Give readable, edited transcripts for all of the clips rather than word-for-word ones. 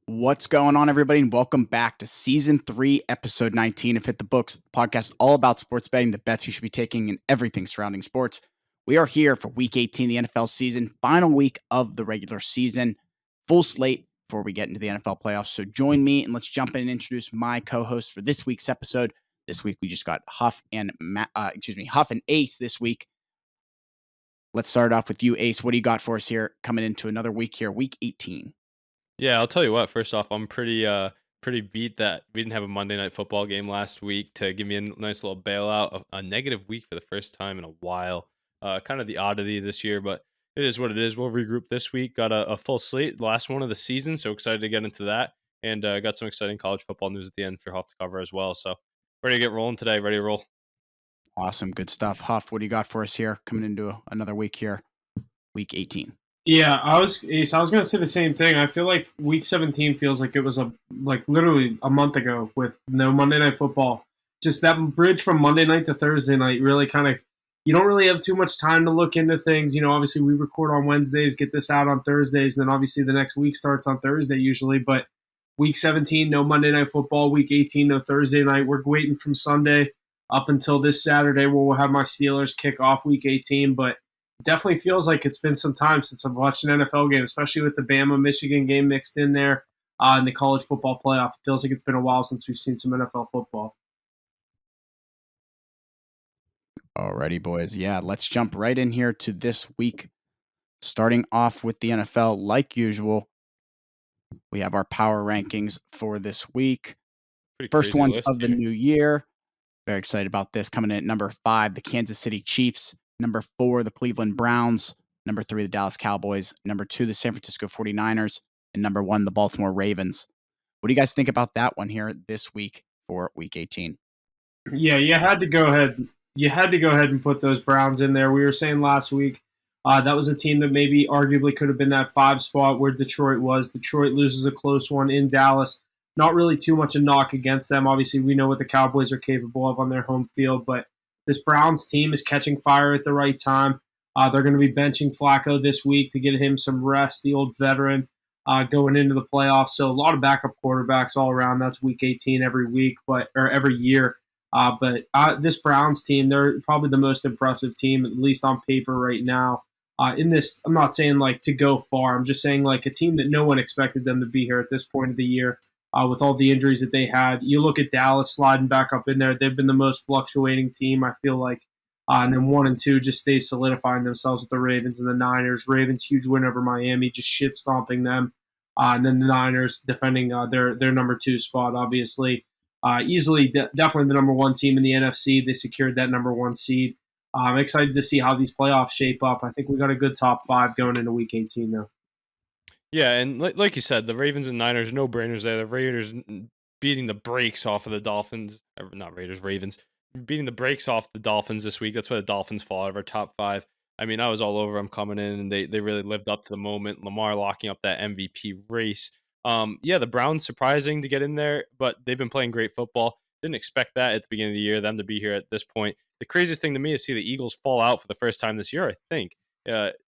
What's going on, everybody, and welcome back to Season 3, Episode 19 of Hit the Books, the podcast all about sports betting, the bets you should be taking, and everything surrounding sports. We are here for Week 18 of the NFL season, final week of the regular season, full slate before we get into the NFL playoffs. So join me, and let's jump in and introduce my co-host for this week's episode. This week, we just got Huff and Ace this week. Let's start off with you, Ace. What do you got for us here coming into another week here, Week 18? Yeah, I'll tell you what, first off, I'm pretty beat that we didn't have a Monday night football game last week to give me a nice little bailout, a negative week for the first time in a while. Kind of the oddity this year, but it is what it is. We'll regroup this week. Got a full slate, the last one of the season, so excited to get into that. And got some exciting college football news at the end for Huff to cover as well. So ready to get rolling today. Ready to roll. Awesome. Good stuff. Huff, what do you got for us here coming into another week here, Week 18? Yeah, Ace. I was gonna say the same thing. I feel like Week 17 feels like it was literally a month ago with no Monday Night Football. Just that bridge from Monday night to Thursday night really kind of you don't really have too much time to look into things. You know, obviously we record on Wednesdays, get this out on Thursdays, and then obviously the next week starts on Thursday usually. But Week 17, no Monday Night Football. Week 18, no Thursday night. We're waiting from Sunday up until this Saturday where we'll have my Steelers kick off Week 18, but definitely feels like it's been some time since I've watched an NFL game, especially with the Bama-Michigan game mixed in there in the college football playoff. It feels like it's been a while since we've seen some NFL football. Alrighty, boys. Yeah, let's jump right in here to this week. Starting off with the NFL, like usual, we have our power rankings for this week. Pretty First crazy ones list of the here. new year. Very excited about this. Coming in at number 5, the Kansas City Chiefs. Number 4, the Cleveland Browns. Number 3, the Dallas Cowboys. Number 2, the San Francisco 49ers. And number 1, the Baltimore Ravens. What do you guys think about that one here this week for Week 18? Yeah, you had to go ahead. You had to go ahead and put those Browns in there. We were saying last week that was a team that maybe arguably could have been that 5 spot where Detroit was. Detroit loses a close one in Dallas. Not really too much a knock against them. Obviously, we know what the Cowboys are capable of on their home field, but this Browns team is catching fire at the right time. They're going to be benching Flacco this week to get him some rest, the old veteran, going into the playoffs. So a lot of backup quarterbacks all around. That's Week 18 every week, or every year. But this Browns team, they're probably the most impressive team, at least on paper right now. In this, I'm not saying like to go far. I'm just saying like a team that no one expected them to be here at this point of the year. With all the injuries that they had, you look at Dallas sliding back up in there. They've been the most fluctuating team, I feel like. And then 1 and 2 just stay solidifying themselves with the Ravens and the Niners. Ravens huge win over Miami, just shit stomping them. And then the Niners defending their number 2 spot, obviously. Easily, definitely the number 1 team in the NFC. They secured that number 1 seed. I'm excited to see how these playoffs shape up. I think we got a good top 5 going into Week 18 now. Yeah, and like you said, the Ravens and Niners, no brainers there. The Raiders beating the brakes off of the Dolphins, not Raiders, Ravens, beating the brakes off the Dolphins this week. That's why the Dolphins fall out of our top 5. I mean, I was all over them coming in, and they really lived up to the moment. Lamar locking up that MVP race. Yeah, the Browns surprising to get in there, but they've been playing great football. Didn't expect that at the beginning of the year, them to be here at this point. The craziest thing to me is see the Eagles fall out for the first time this year, I think.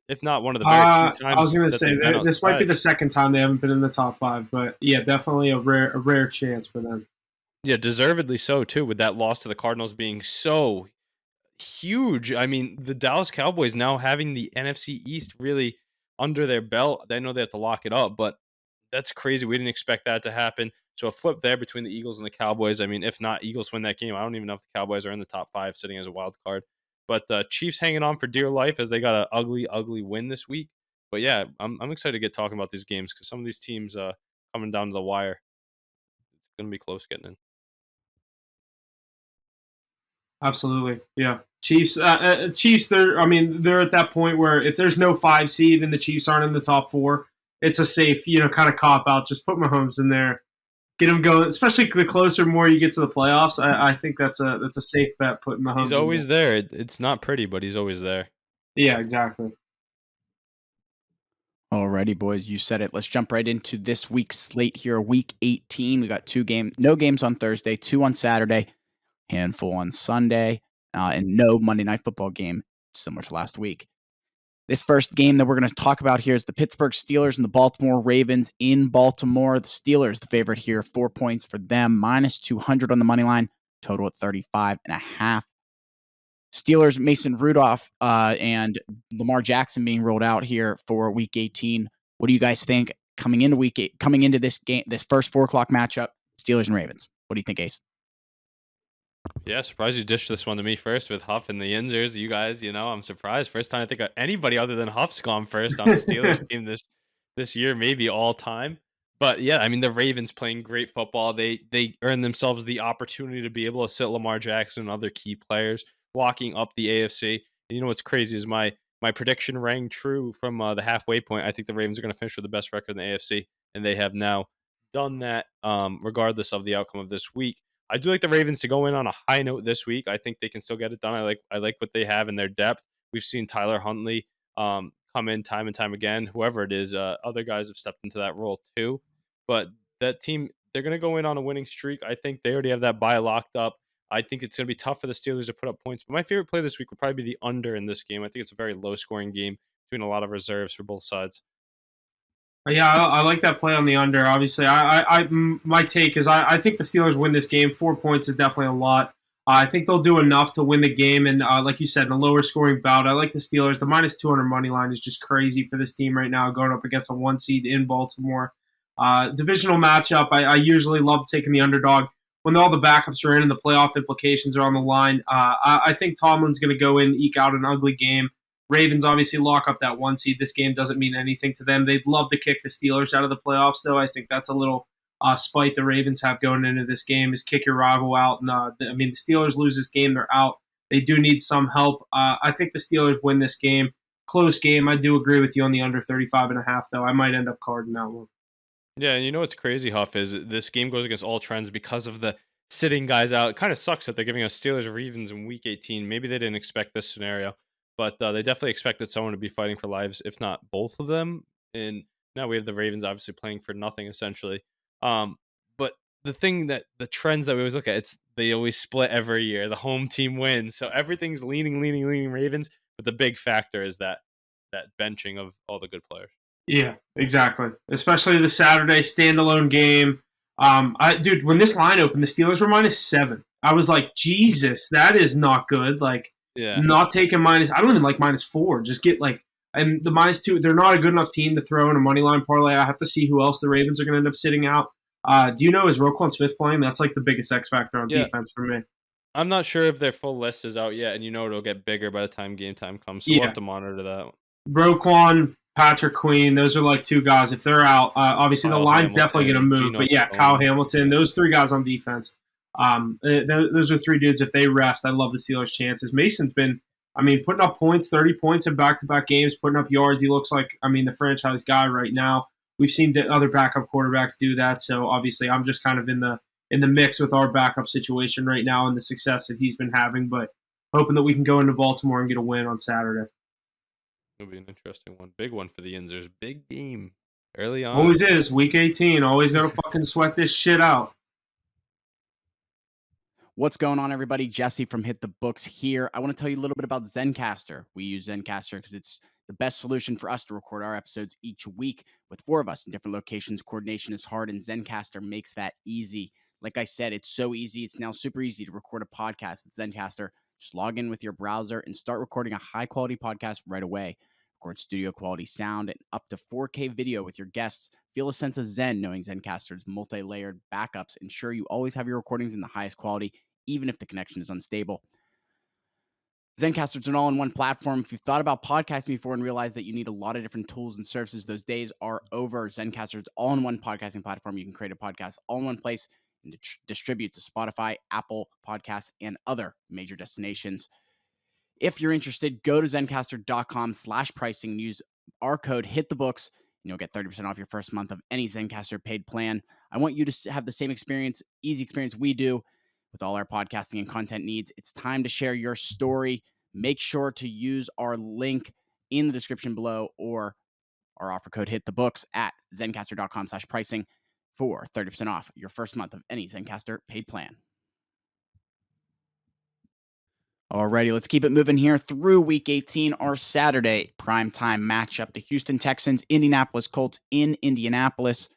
If not one of the very few I was times going to that say they've been this might be outside. the second time they haven't been in the top 5, but yeah, definitely a rare chance for them. Yeah, deservedly so too, with that loss to the Cardinals being so huge. I mean, the Dallas Cowboys now having the NFC East really under their belt. I know they have to lock it up, but that's crazy. We didn't expect that to happen. So a flip there between the Eagles and the Cowboys. I mean, if not Eagles win that game, I don't even know if the Cowboys are in the top 5 sitting as a wild card. But Chiefs hanging on for dear life as they got an ugly win this week. But yeah, I'm excited to get talking about these games because some of these teams coming down to the wire. It's going to be close getting in. Absolutely, yeah. Chiefs, Chiefs. They're at that point where if there's no 5 seed and the Chiefs aren't in the top 4, it's a safe, kind of cop out. Just put Mahomes in there, get him going. Especially the closer more you get to the playoffs, I think that's a safe bet putting Mahomes. He's always there. It's not pretty, but he's always there. Yeah, exactly. Alrighty, boys, you said it. Let's jump right into this week's slate here. Week 18. We got no games on Thursday, 2 on Saturday, handful on Sunday, and no Monday Night Football game, similar to last week. This first game that we're going to talk about here is the Pittsburgh Steelers and the Baltimore Ravens in Baltimore. The Steelers, the favorite here, 4 points for them, minus 200 on the money line, total at 35.5. Steelers, Mason Rudolph and Lamar Jackson being rolled out here for Week 18. What do you guys think coming into this game, this first 4:00 matchup, Steelers and Ravens? What do you think, Ace? Yeah, surprised you dished this one to me first with Huff and the Yinzers. You guys, I'm surprised. First time I think anybody other than Huff's gone first on the Steelers game this year, maybe all time. But yeah, I mean the Ravens playing great football. They earned themselves the opportunity to be able to sit Lamar Jackson and other key players, locking up the AFC. And you know what's crazy is my prediction rang true from the halfway point. I think the Ravens are going to finish with the best record in the AFC, and they have now done that, regardless of the outcome of this week. I do like the Ravens to go in on a high note this week. I think they can still get it done. I like what they have in their depth. We've seen Tyler Huntley come in time and time again. Whoever it is, other guys have stepped into that role too. But that team, they're going to go in on a winning streak. I think they already have that bye locked up. I think it's going to be tough for the Steelers to put up points. But my favorite play this week would probably be the under in this game. I think it's a very low scoring game between a lot of reserves for both sides. Yeah, I like that play on the under. Obviously, my take is I think the Steelers win this game. 4 points is definitely a lot. I think they'll do enough to win the game, and like you said, in a lower scoring bout, I like the Steelers. The minus 200 money line is just crazy for this team right now, going up against a 1 seed in Baltimore. Divisional matchup. I usually love taking the underdog when all the backups are in and the playoff implications are on the line. I think Tomlin's going to go in, eke out an ugly game. Ravens obviously lock up that 1 seed. This game doesn't mean anything to them. They'd love to kick the Steelers out of the playoffs, though. I think that's a little spite the Ravens have going into this game is kick your rival out. And the Steelers lose this game, they're out. They do need some help. I think the Steelers win this game. Close game. I do agree with you on the under 35.5, though. I might end up carding that one. Yeah, and you know what's crazy, Huff, is this game goes against all trends because of the sitting guys out. It kind of sucks that they're giving us Steelers Ravens in Week 18. Maybe they didn't expect this scenario, but they definitely expected someone to be fighting for lives, if not both of them. And now we have the Ravens obviously playing for nothing, essentially. But the trends that we always look at, they always split every year. The home team wins, so everything's leaning Ravens. But the big factor is that benching of all the good players. Yeah, exactly. Especially the Saturday standalone game. Dude, when this line opened, the Steelers were -7. I was like, Jesus, that is not good. Like, Yeah. not taking minus. I don't even like -4. Just get and the -2. They're not a good enough team to throw in a money line parlay. I have to see who else the Ravens are going to end up sitting out. Do you know, is Roquan Smith playing? That's like the biggest X factor on defense for me. I'm not sure if their full list is out yet, and it'll get bigger by the time game time comes. So we'll have to monitor that. Roquan, Patrick Queen, those are like two guys. If they're out, obviously the line's definitely going to move. But yeah, Kyle Hamilton, those three guys on defense. Those are three dudes. If they rest, I love the Steelers' chances. Mason's been, putting up points, 30 points in back-to-back games, putting up yards. He looks like, the franchise guy right now. We've seen the other backup quarterbacks do that. So obviously, I'm just kind of in the mix with our backup situation right now and the success that he's been having. But hoping that we can go into Baltimore and get a win on Saturday. It'll be an interesting one. Big one for the Yinzers. Big game early on. Always is. Week 18. Always got to fucking sweat this shit out. What's going on, everybody? Jesse from Hit the Books here. I want to tell you a little bit about Zencastr. We use Zencastr because it's the best solution for us to record our episodes each week with 4 of us in different locations. Coordination is hard, and Zencastr makes that easy. Like I said, it's so easy. It's now super easy to record a podcast with Zencastr. Just log in with your browser and start recording a high-quality podcast right away. Record studio-quality sound and up to 4K video with your guests. Feel a sense of zen knowing Zencastr's multi-layered backups ensure you always have your recordings in the highest quality, even if the connection is unstable. Zencastr is an all-in-one platform. If you've thought about podcasting before and realized that you need a lot of different tools and services, those days are over. Zencastr is all-in-one podcasting platform. You can create a podcast all in one place and distribute to Spotify, Apple Podcasts, and other major destinations. If you're interested, go to Zencastr.com/pricing and use our code HITTHEBOOKS, and you'll get 30% off your first month of any Zencastr paid plan. I want you to have the same experience, easy experience we do with all our podcasting and content needs. It's time to share your story. Make sure to use our link in the description below or our offer code HITTHEBOOKS at Zencastr.com/pricing for 30% off your first month of any Zencastr paid plan. Alrighty, let's keep it moving here through week 18. Our Saturday primetime matchup, the Houston Texans, Indianapolis Colts in Indianapolis.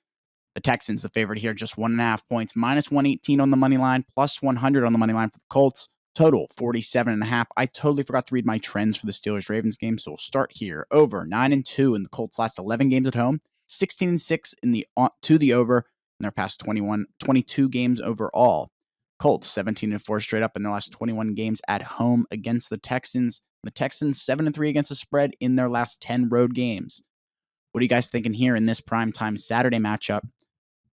The Texans, the favorite here, just 1.5 points, minus 118 on the money line, plus 100 on the money line for the Colts. Total 47.5. I totally forgot to read my trends for the Steelers Ravens game, so we'll start here. Over 9-2 in the Colts' last 11 games at home, 16-6 in the to the over in their past 22 games overall. Colts 17-4 straight up in their last 21 games at home against the Texans. The Texans 7-3 against the spread in their last 10 road games. What are you guys thinking here in this primetime Saturday matchup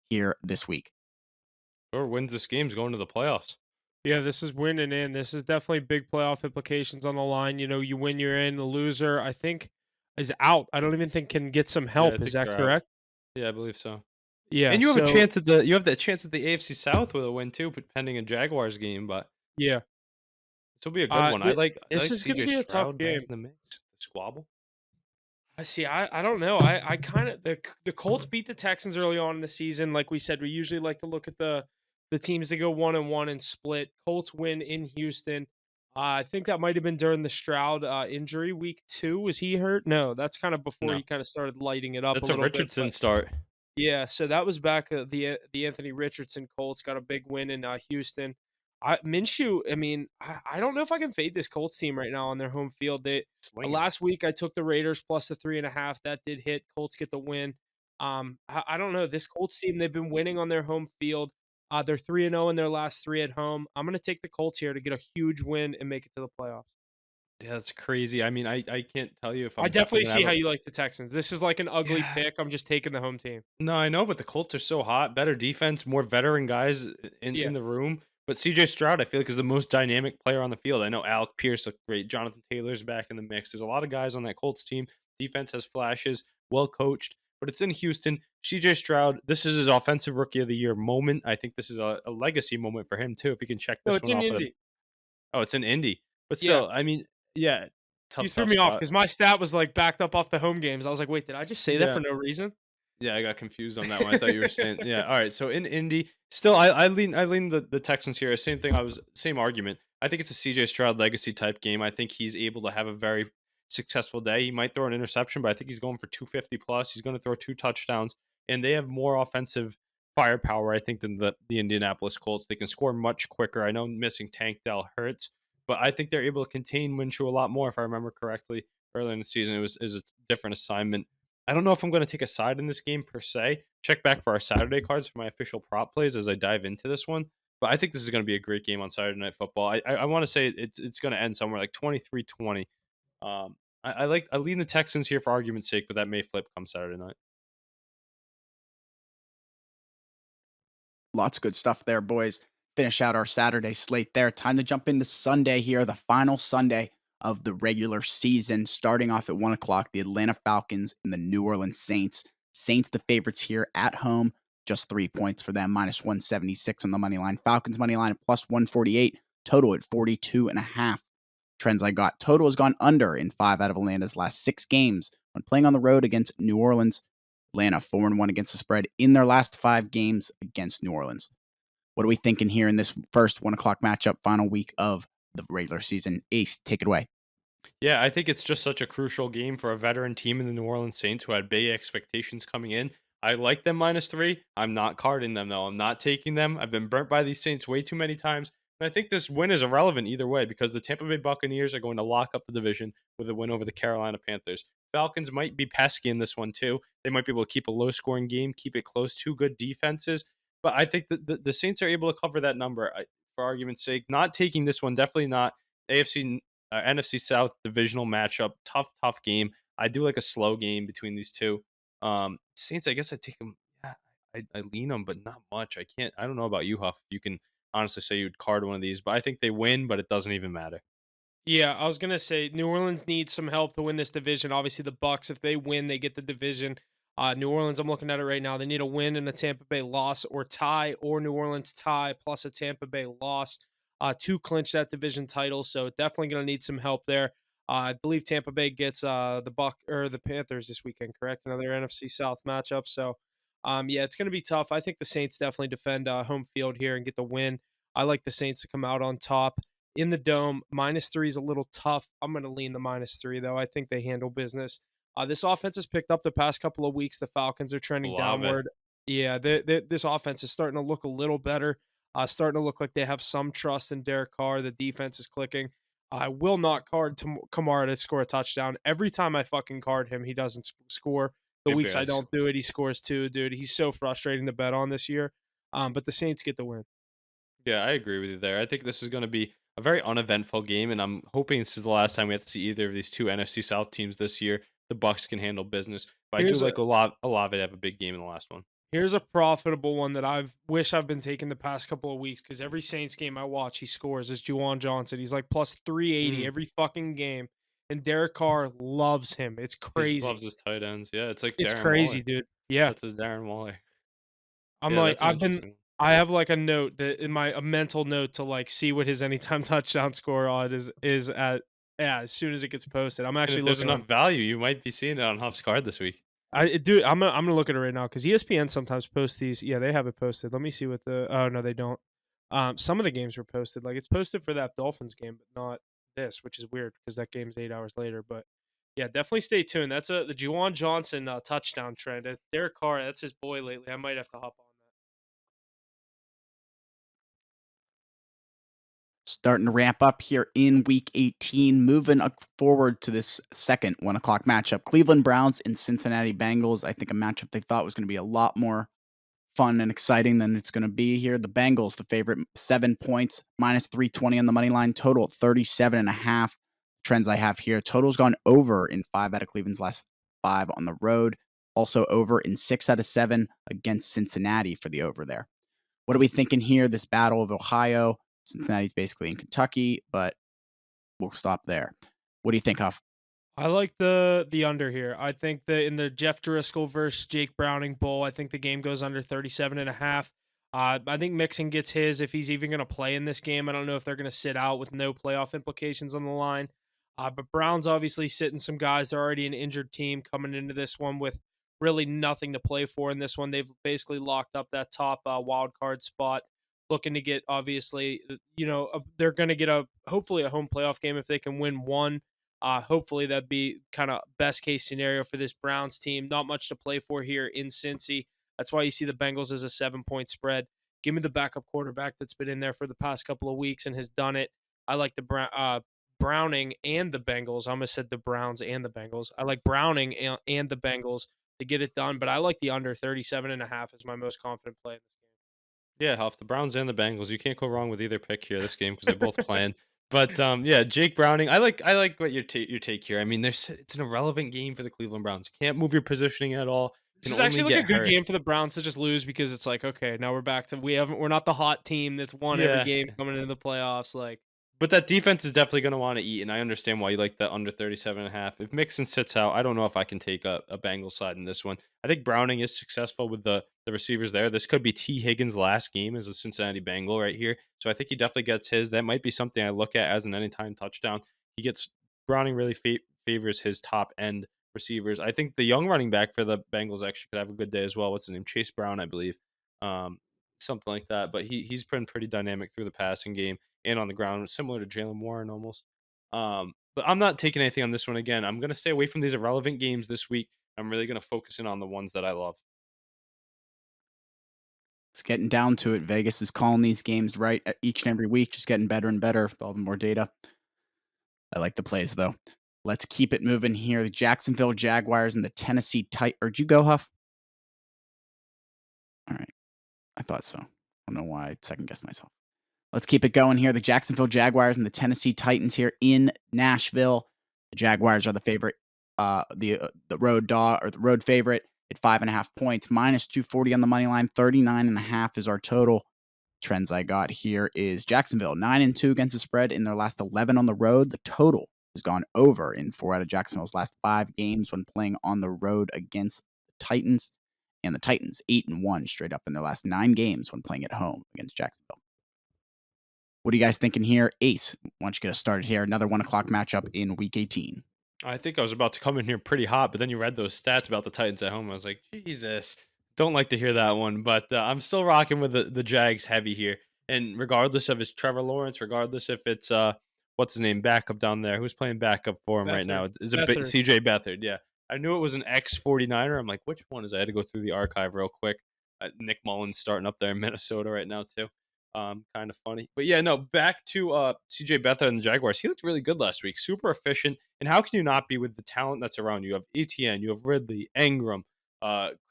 here this week? Whoever wins this game is going to the playoffs. Yeah, this is winning in. This is definitely big playoff implications on the line. You win, you're in. The loser, I think, is out. I don't even think can get some I help. Is think that they're out. correct? Yeah, I believe so. Yeah. And you have a so, chance at that chance at the AFC South with a win too, pending a Jaguars game. But Yeah. this will be a good one. I like This is going to CJ be a tough Stroud back game. in the mix. The squabble. I see. I don't know. I kind of the Colts beat the Texans early on in the season. Like we said, we usually like to look at the teams that go 1-1 and split. Colts win in Houston. I think that might have been during the Stroud injury week 2. Was he hurt? No, that's kind of before No, he kind of started lighting it up a that's a little bit. Richardson But start. yeah, so that was back the Anthony Richardson Colts got a big win in Houston. Minshew, I mean, I don't know if I can fade this Colts team right now on their home field. Swinging. Last week I took the Raiders plus the 3.5. That did hit. Colts get the win. I don't know this Colts team. They've been winning on their home field. They're 3-0 in their last 3 at home. I'm going to take the Colts here to get a huge win and make it to the playoffs. Yeah, that's crazy. I mean, I can't tell you if I'm I definitely gonna see have how you like the Texans. This is like an ugly Yeah. pick. I'm just taking the home team. No, I know, but the Colts are so hot. Better defense, more veteran guys in Yeah. the room. But CJ Stroud, I feel like, is the most dynamic player on the field. I know Alec Pierce looked great. Jonathan Taylor's back in the mix. There's a lot of guys on that Colts team. Defense has flashes, well coached, but it's in Houston. CJ Stroud, this is his offensive rookie of the year moment. I think this is a legacy moment for him too. If he can check No, this it's one in off of the Indy. Oh, it's in Indy. But Yeah. still, I mean, yeah, You tough threw me off spot. because my stat was like backed up off the home games. I was like, wait, did I just say that Yeah. for no reason? Yeah, I got confused on that one. I thought you were saying, yeah. All right. So in Indy, still, I lean the Texans here. Same thing. Same argument. I think it's a CJ Stroud legacy type game. I think he's able to have a very successful day. He might throw an interception, but I think he's going for 250 plus. He's going to throw 2 touchdowns, and they have more offensive firepower, I think, than the Indianapolis Colts. They can score much quicker. I know missing Tank Dell hurts, but I think they're able to contain Minshew a lot more. If I remember correctly, earlier in the season, it was a different assignment. I don't know if I'm going to take a side in this game per se. Check back for our Saturday cards for my official prop plays as I dive into this one. But I think this is going to be a great game on Saturday Night Football. I want to say it's going to end somewhere like 23-20. I lean the Texans here for argument's sake, but that may flip come Saturday night. Lots of good stuff there, boys. Finish out our Saturday slate there. Time to jump into Sunday here, the final Sunday of the regular season. Starting off at 1 o'clock, the Atlanta Falcons and the New Orleans Saints. Saints, the favorites here at home, just 3 points for them, minus 176 on the money line. Falcons money line plus 148, total at 42.5. Trends I got. Total has gone under in 5 out of Atlanta's last 6 games when playing on the road against New Orleans. Atlanta 4-1 against the spread in their last 5 games against New Orleans. What are we thinking here in this first 1 o'clock matchup, final week of the regular season? Ace, take it away. Yeah, I think it's just such a crucial game for a veteran team in the New Orleans Saints who had big expectations coming in. I like them -3. I'm not carding them, though. I'm not taking them. I've been burnt by these Saints way too many times. And I think this win is irrelevant either way because the Tampa Bay Buccaneers are going to lock up the division with a win over the Carolina Panthers. Falcons might be pesky in this one, too. They might be able to keep a low scoring game, keep it close, 2 good defenses. But I think that the Saints are able to cover that number. For argument's sake, not taking this one, definitely not. AFC NFC South divisional matchup, tough game. I do like a slow game between these two. Saints, I guess I take them. Yeah, I lean them, but not much. I can't. I don't know about you, Huff. You can honestly say you'd card one of these, but I think they win, but it doesn't even matter. Yeah, I was gonna say New Orleans needs some help to win this division. Obviously, the Bucks, if they win, they get the division. New Orleans, I'm looking at it right now. They need a win and a Tampa Bay loss, or tie, or New Orleans tie plus a Tampa Bay loss to clinch that division title. So definitely gonna need some help there. I believe Tampa Bay gets the Panthers this weekend. Correct, another NFC South matchup. So yeah, it's gonna be tough. I think the Saints definitely defend home field here and get the win. I like the Saints to come out on top. in the dome. -3 is a little tough. I'm going to lean the -3 though. I think they handle business. This offense has picked up the past couple of weeks. The Falcons are trending Olave. downward. Yeah, this offense is starting to look a little better. Starting to look like they have some trust in Derek Carr. The defense is clicking. I will not card Kamara to score a touchdown. Every time I fucking card him, he doesn't score. The He weeks I barely don't do it, he scores too, dude. He's so frustrating to bet on this year. But the Saints get the win. Yeah, I agree with you there. I think this is going to be a very uneventful game, and I'm hoping this is the last time we have to see either of these two NFC South teams this year. The Bucks can handle business, but I do Here's a like Olave to have a big game in the last one. Here's a profitable one that I've been taking the past couple of weeks because every Saints game I watch, he scores. Is Juwan Johnson. He's like plus 380 Mm. every fucking game, and Derek Carr loves him. It's He crazy. just loves his tight ends. Yeah, it's like It's Darren crazy, Waller. dude. Yeah, That's his Darren Waller. I'm Yeah, like that's an interesting one. I have like a note that in a mental note to like see what his anytime touchdown score odd is at as soon as it gets posted. I'm And actually if there's looking enough value, you might be seeing it on Huff's card this week. dude, I'm gonna look at it right now because ESPN sometimes posts these. Yeah, they have it posted. Let me see what the. Oh no, they don't. Some of the games were posted. Like it's posted for that Dolphins game, but not this, which is weird because that game's 8 hours later. But yeah, definitely stay tuned. That's the Juwan Johnson touchdown trend. Derek Carr, that's his boy lately. I might have to hop on that. Starting to ramp up here in week 18, moving forward to this second 1 o'clock matchup. Cleveland Browns and Cincinnati Bengals. I think a matchup they thought was going to be a lot more fun and exciting than it's going to be here. The Bengals, the favorite, 7 points, -320 on the money line, total 37.5. Trends I have here. Total's gone over in 5 out of Cleveland's last 5 on the road. Also over in 6 out of 7 against Cincinnati for the over there. What are we thinking here? This battle of Ohio. Cincinnati's basically in Kentucky, but we'll stop there. What do you think, Huff? I like the under here. I think that in the Jeff Driscoll versus Jake Browning Bowl, I think the game goes under 37.5. I think Mixon gets his if he's even going to play in this game. I don't know if they're going to sit out with no playoff implications on the line. But Brown's obviously sitting some guys. They're already an injured team coming into this one with really nothing to play for in this one. They've basically locked up that top wild card spot. Looking to get obviously, they're going to get hopefully a home playoff game if they can win one. Hopefully that'd be kind of best case scenario for this Browns team. Not much to play for here in Cincy. That's why you see the Bengals as a 7-point spread. Give me the backup quarterback that's been in there for the past couple of weeks and has done it. I like the Browning and the Bengals. I almost said the Browns and the Bengals. I like Browning and the Bengals to get it done, but I like the under 37.5 as my most confident play in this game. Yeah, Huff, the Browns and the Bengals. You can't go wrong with either pick here this game because they're both playing. But yeah, Jake Browning. I like what your take here. I mean, it's an irrelevant game for the Cleveland Browns. Can't move your positioning at all. This Can is actually only like a get good hurt. game for the Browns to just lose because it's like, okay, now we're back to we're not the hot team that's won Yeah. every game coming into the playoffs. Like, But that defense is definitely going to want to eat, and I understand why you like the under 37.5. If Mixon sits out, I don't know if I can take a Bengals side in this one. I think Browning is successful with the receivers there. This could be T. Higgins' last game as a Cincinnati Bengal right here. So I think he definitely gets his. That might be something I look at as an anytime touchdown. Browning really favors his top end receivers. I think the young running back for the Bengals actually could have a good day as well. What's his name? Chase Brown, I believe. Something like that. But he's been pretty dynamic through the passing game and on the ground, similar to Jalen Warren almost. But I'm not taking anything on this one again. I'm going to stay away from these irrelevant games this week. I'm really going to focus in on the ones that I love. It's getting down to it. Vegas is calling these games right each and every week, just getting better and better with all the more data. I like the plays, though. Let's keep it moving here. The Jacksonville Jaguars and the Tennessee Titans. Or did you go, Huff? All right. I thought so. I don't know why I second-guessed myself. Let's keep it going here. The Jacksonville Jaguars and the Tennessee Titans here in Nashville. The Jaguars are the favorite, the road dog or the road favorite at 5.5 points, -240 on the money line. 39.5 is our total. Trends I got here is Jacksonville 9-2 against the spread in their last 11 on the road. The total has gone over in 4 out of Jacksonville's last 5 games when playing on the road against the Titans. And the Titans 8-1 straight up in their last 9 games when playing at home against Jacksonville. What are you guys thinking here? Ace, why don't you get us started here? Another 1 o'clock matchup in Week 18. I think I was about to come in here pretty hot, but then you read those stats about the Titans at home. I was like, Jesus, don't like to hear that one. But I'm still rocking with the Jags heavy here. And regardless of it's Trevor Lawrence, regardless if it's what's his name, backup down there, who's playing backup for him right now? Beathard. Is it Beathard. CJ Beathard? Yeah. I knew it was an ex 49er. I'm like, which one is it? I had to go through the archive real quick. Nick Mullins starting up there in Minnesota right now, too. Kind of funny. But yeah, no, back to CJ Beathard and the Jaguars. He looked really good last week, super efficient. And how can you not be with the talent that's around you? You have ETN, you have Ridley, Engram,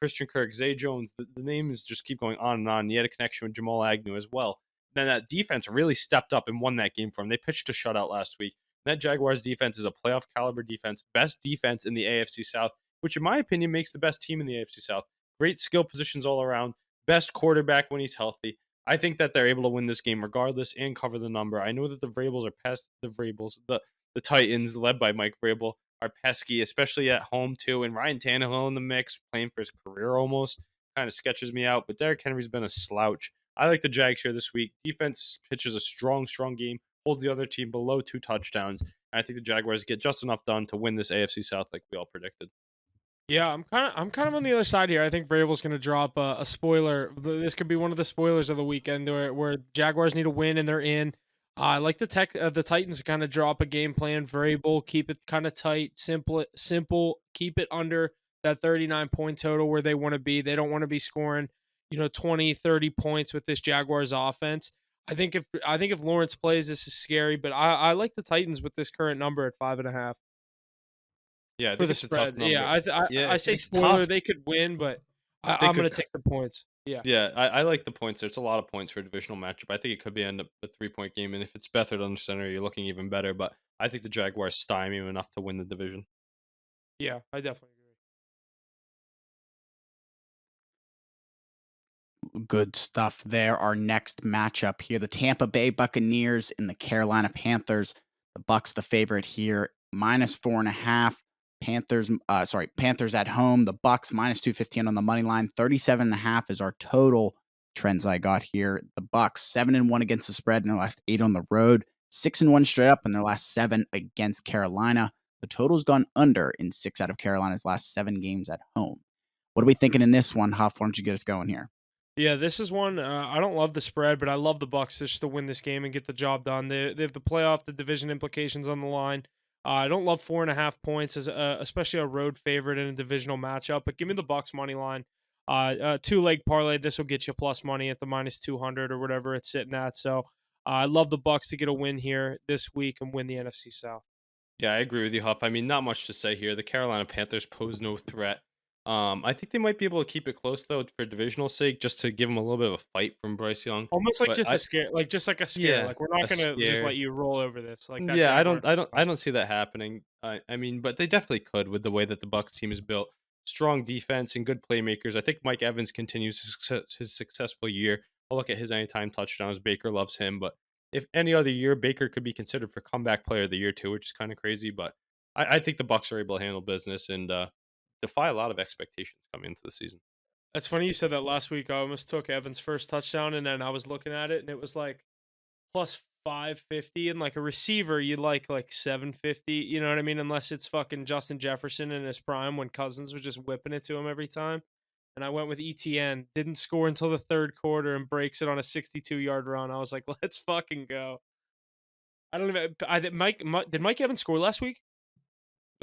Christian Kirk, Zay Jones. The names just keep going on and on. And he had a connection with Jamal Agnew as well. Then that defense really stepped up and won that game for him. They pitched a shutout last week. That Jaguars defense is a playoff caliber defense, best defense in the AFC South, which in my opinion makes the best team in the AFC South. Great skill positions all around, best quarterback when he's healthy. I think that they're able to win this game regardless and cover the number. I know that the Vrabels are past the Vrabels. The Titans, led by Mike Vrabel, are pesky, especially at home too. And Ryan Tannehill in the mix, playing for his career almost, kind of sketches me out. But Derrick Henry's been a slouch. I like the Jags here this week. Defense pitches a strong game, holds the other team below 2 touchdowns. And I think the Jaguars get just enough done to win this AFC South like we all predicted. Yeah, I'm kind of on the other side here. I think Vrabel's going to drop a spoiler. This could be one of the spoilers of the weekend where Jaguars need a win and they're in. I like the Titans to kind of drop a game plan. Vrabel, keep it kind of tight, simple. Keep it under that 39 point total where they want to be. They don't want to be scoring, 20, 30 points with this Jaguars offense. I think if Lawrence plays, this is scary. But I like the Titans with this current number at 5.5. Yeah, I For think the it's a tough spread. number. Yeah, Yeah, I say it's spoiler, tough. they could win, but They I'm could gonna take the points. Yeah. Yeah, I like the points there. It's a lot of points for a divisional matchup. I think it could be end up a 3-point game, and if it's Beathard under center, you're looking even better. But I think the Jaguars stymie him enough to win the division. Yeah, I definitely agree. Good stuff there. Our next matchup here, the Tampa Bay Buccaneers and the Carolina Panthers. The Bucks, the favorite here, -4.5. Panthers at home. The Bucks -215 on the money line. 37.5 is our total trends I got here. The Bucks 7-1 against the spread in their last 8 on the road. 6-1 straight up in their last 7 against Carolina. The total's gone under in 6 out of Carolina's last 7 games at home. What are we thinking in this one, Huff? Why don't you get us going here? Yeah, this is one I don't love the spread, but I love the Bucks just to win this game and get the job done. They have the playoff, the division implications on the line. I don't love 4.5 points as especially a road favorite in a divisional matchup, but give me the Bucks money line. 2-leg parlay. This will get you plus money at the -200 or whatever it's sitting at. So I love the Bucks to get a win here this week and win the NFC South. Yeah, I agree with you, Huff. I mean, not much to say here. The Carolina Panthers pose no threat. I think they might be able to keep it close though for divisional sake, just to give them a little bit of a fight from Bryce Young. Almost like But just a scare, like a scare. yeah, Like we're not a gonna just scare. let you roll over this. Like that Yeah, Jaguars. I don't see that happening. I mean, but they definitely could with the way that the Bucks team is built. Strong defense and good playmakers. I think Mike Evans continues his successful year. I'll look at his anytime touchdowns. Baker loves him, but if any other year, Baker could be considered for comeback player of the year too, which is kind of crazy. But I think the Bucks are able to handle business and defy a lot of expectations coming into the season. That's funny you said that last week. I almost took Evans' first touchdown, and then I was looking at it, and it was like plus 550, and like a receiver, you'd like 750. You know what I mean? Unless it's fucking Justin Jefferson in his prime when Cousins was just whipping it to him every time. And I went with ETN. Didn't score until the third quarter and breaks it on a 62-yard run. I was like, let's fucking go. I don't even. Did Mike Evans score last week?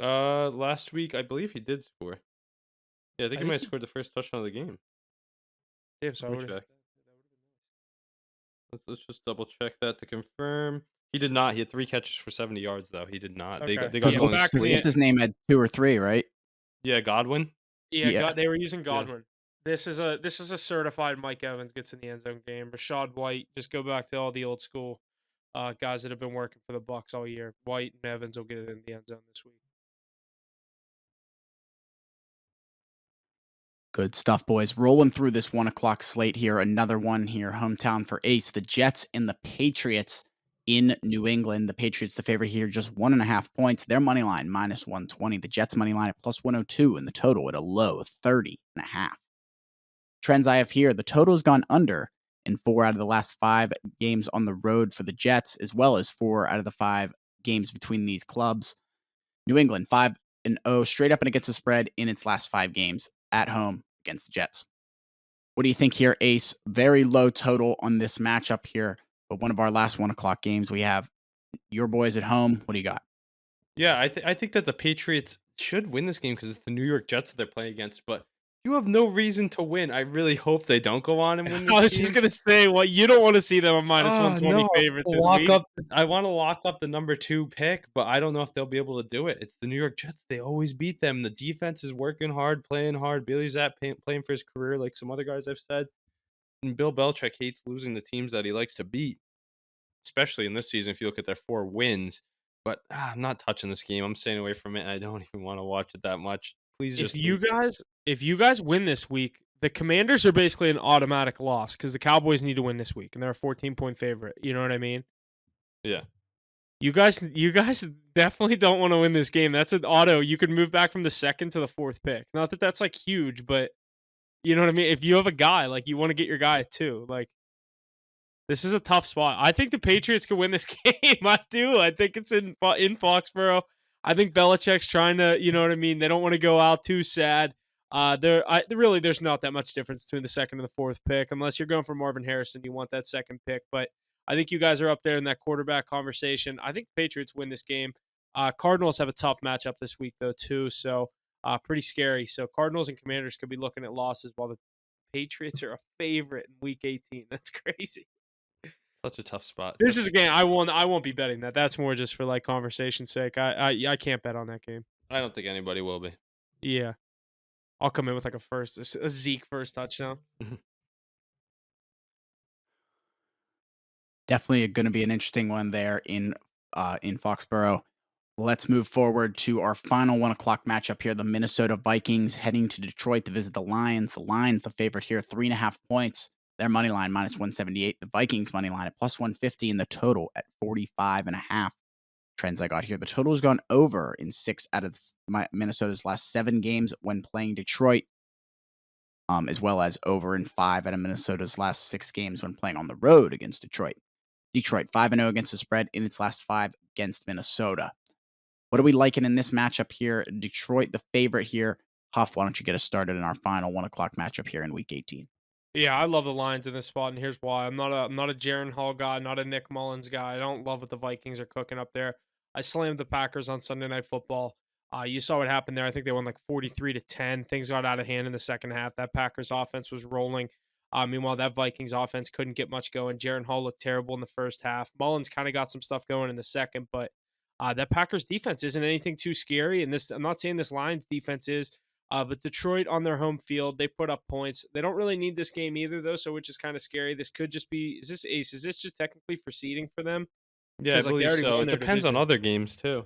Last week I believe he did score. Yeah, I think I he might think have he. scored the first touchdown of the game. Damn, so I Let me would have hit check. that. Let's just double check that to confirm. He did not. He had 3 catches for 70 yards though. He did not. Okay. They Because got Yeah, going back in the scoring. what's his name had 2 or 3, right? Yeah, Godwin. Yeah, Yeah. they were using Yeah. Godwin. This is a certified Mike Evans gets in the end zone game. Rashad White, just go back to all the old school guys that have been working for the Bucks all year. White and Evans will get it in the end zone this week. Good stuff, boys. Rolling through this 1 o'clock slate here. Another one here. Hometown for Ace. The Jets and the Patriots in New England. The Patriots, the favorite here, just 1.5 points. Their money line, -120. The Jets' money line at +102, and the total at a low 30.5. Trends I have here, the total has gone under in 4 out of the last 5 games on the road for the Jets, as well as 4 out of the 5 games between these clubs. New England, 5-0 straight up and against the spread in its last 5 games at home against the Jets. What do you think here, Ace? Very low total on this matchup here, but one of our last 1 o'clock games. We have your boys at home. What do you got? Yeah, I think that the Patriots should win this game because it's the New York Jets that they're playing against, but you have no reason to win. I really hope they don't go on and win this I was just game. gonna say, what you don't want to see them a minus Oh, 120 no. favorite this week. I wanna lock up the number 2 pick, but I don't know if they'll be able to do it. It's the New York Jets. They always beat them. The defense is working hard, playing hard. Bailey Zapp playing for his career like some other guys I've said. And Bill Belichick hates losing the teams that he likes to beat, especially in this season if you look at their 4 wins. But, I'm not touching this game. I'm staying away from it, and I don't even wanna watch it that much. Please If just you lose it. guys win this week, the Commanders are basically an automatic loss because the Cowboys need to win this week, and they're a 14-point favorite. You know what I mean? Yeah. You guys definitely don't want to win this game. That's an auto. You could move back from the 2nd to the 4th pick. Not that that's like huge, but you know what I mean? If you have a guy, like you want to get your guy too. Like this is a tough spot. I think the Patriots can win this game. I do. I think it's in Foxborough. I think Belichick's trying to, you know what I mean? They don't want to go out too sad. There's not that much difference between the 2nd and the 4th pick, unless you're going for Marvin Harrison. You want that 2nd pick, but I think you guys are up there in that quarterback conversation. I think the Patriots win this game. Cardinals have a tough matchup this week though too, so pretty scary. So Cardinals and Commanders could be looking at losses, while the Patriots are a favorite in Week 18. That's crazy. Such a tough spot. This is a game I won't be betting that. That's more just for like conversation's sake. I can't bet on that game. I don't think anybody will be. Yeah, I'll come in with like a Zeke first touchdown. Definitely going to be an interesting one there in Foxborough. Let's move forward to our final 1 o'clock matchup here. The Minnesota Vikings heading to Detroit to visit the Lions. The Lions, the favorite here, 3.5 points. Their money line minus 178. The Vikings money line at plus 150, and the total at 45.5. Trends I got here. The total has gone over in 6 out of Minnesota's last 7 games when playing Detroit, as well as over in 5 out of Minnesota's last 6 games when playing on the road against Detroit. Detroit 5-0 against the spread in its last 5 against Minnesota. What are we liking in this matchup here? Detroit, the favorite here. Huff, why don't you get us started in our final 1 o'clock matchup here in Week 18? Yeah, I love the Lions in this spot, and here's why. I'm not a Jaron Hall guy, not a Nick Mullins guy. I don't love what the Vikings are cooking up there. I slammed the Packers on Sunday Night Football. You saw what happened there. I think they won like 43-10. Things got out of hand in the second half. That Packers offense was rolling. Meanwhile, that Vikings offense couldn't get much going. Jaron Hall looked terrible in the first half. Mullins kind of got some stuff going in the second, but that Packers defense isn't anything too scary. And this, I'm not saying this Lions defense is, but Detroit on their home field, they put up points. They don't really need this game either, though, so which is kind of scary. This could just be, is this Ace? Is this just technically for seeding for them? Yeah, I Because like they believe already so. won It their depends on division. other games too.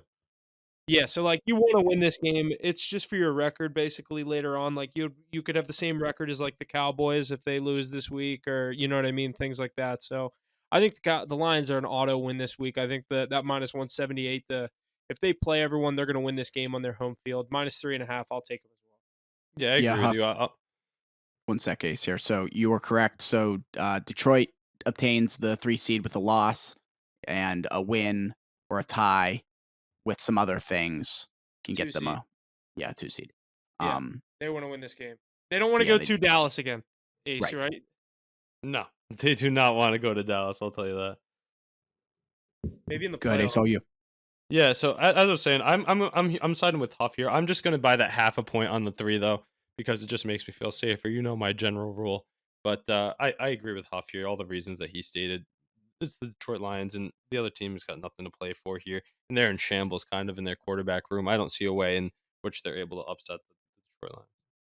Yeah, so like you want to win this game. It's just for your record, basically. Later on, like you could have the same record as like the Cowboys if they lose this week, or you know what I mean, things like that. So I think the Lions are an auto win this week. I think that minus 178. If they play everyone, they're going to win this game on their home field. Minus 3.5. I'll take them as well. Yeah, I Yeah, agree with Huff, you. 1 sec, Ace here. So you are correct. So Detroit obtains the 3 seed with a loss, and a win or a tie with some other things can get 2 them seed. 2 seed. Yeah, they want to win this game. They don't want to Yeah, go they to Dallas again. Ace, right. right? No, they do not want to go to Dallas. I'll tell you that. Maybe in the Go ahead, Ace. playoffs. All you. Yeah, so as I was saying, I'm siding with Huff here. I'm just gonna buy that half a point on the 3 though, because it just makes me feel safer. You know my general rule, but I agree with Huff here. All the reasons that he stated. It's the Detroit Lions, and the other team has got nothing to play for here, and they're in shambles, kind of in their quarterback room. I don't see a way in which they're able to upset the Detroit Lions.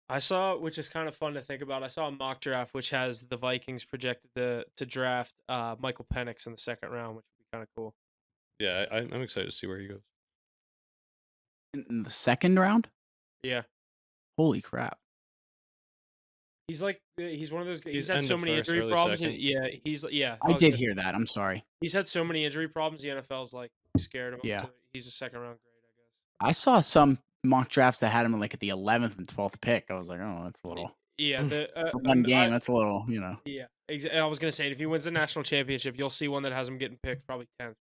I saw, which is kind of fun to think about. I saw a mock draft which has the Vikings projected to draft Michael Penix in the 2nd round, which would be kind of cool. Yeah, I'm excited to see where he goes. In the 2nd round? Yeah, Holy crap. he's one of those. He's He's had end so of many first, injury early problems. second. I was did gonna hear say, that. I'm sorry. he's had so many injury problems. The NFL's like scared of him. Yeah. So he's a 2nd round grade, I guess. I saw some mock drafts that had him like at the 11th and 12th pick. I was like, oh, that's a little Yeah, for one game. That's a little, yeah. I was gonna say if he wins the national championship, you'll see one that has him getting picked probably 10th.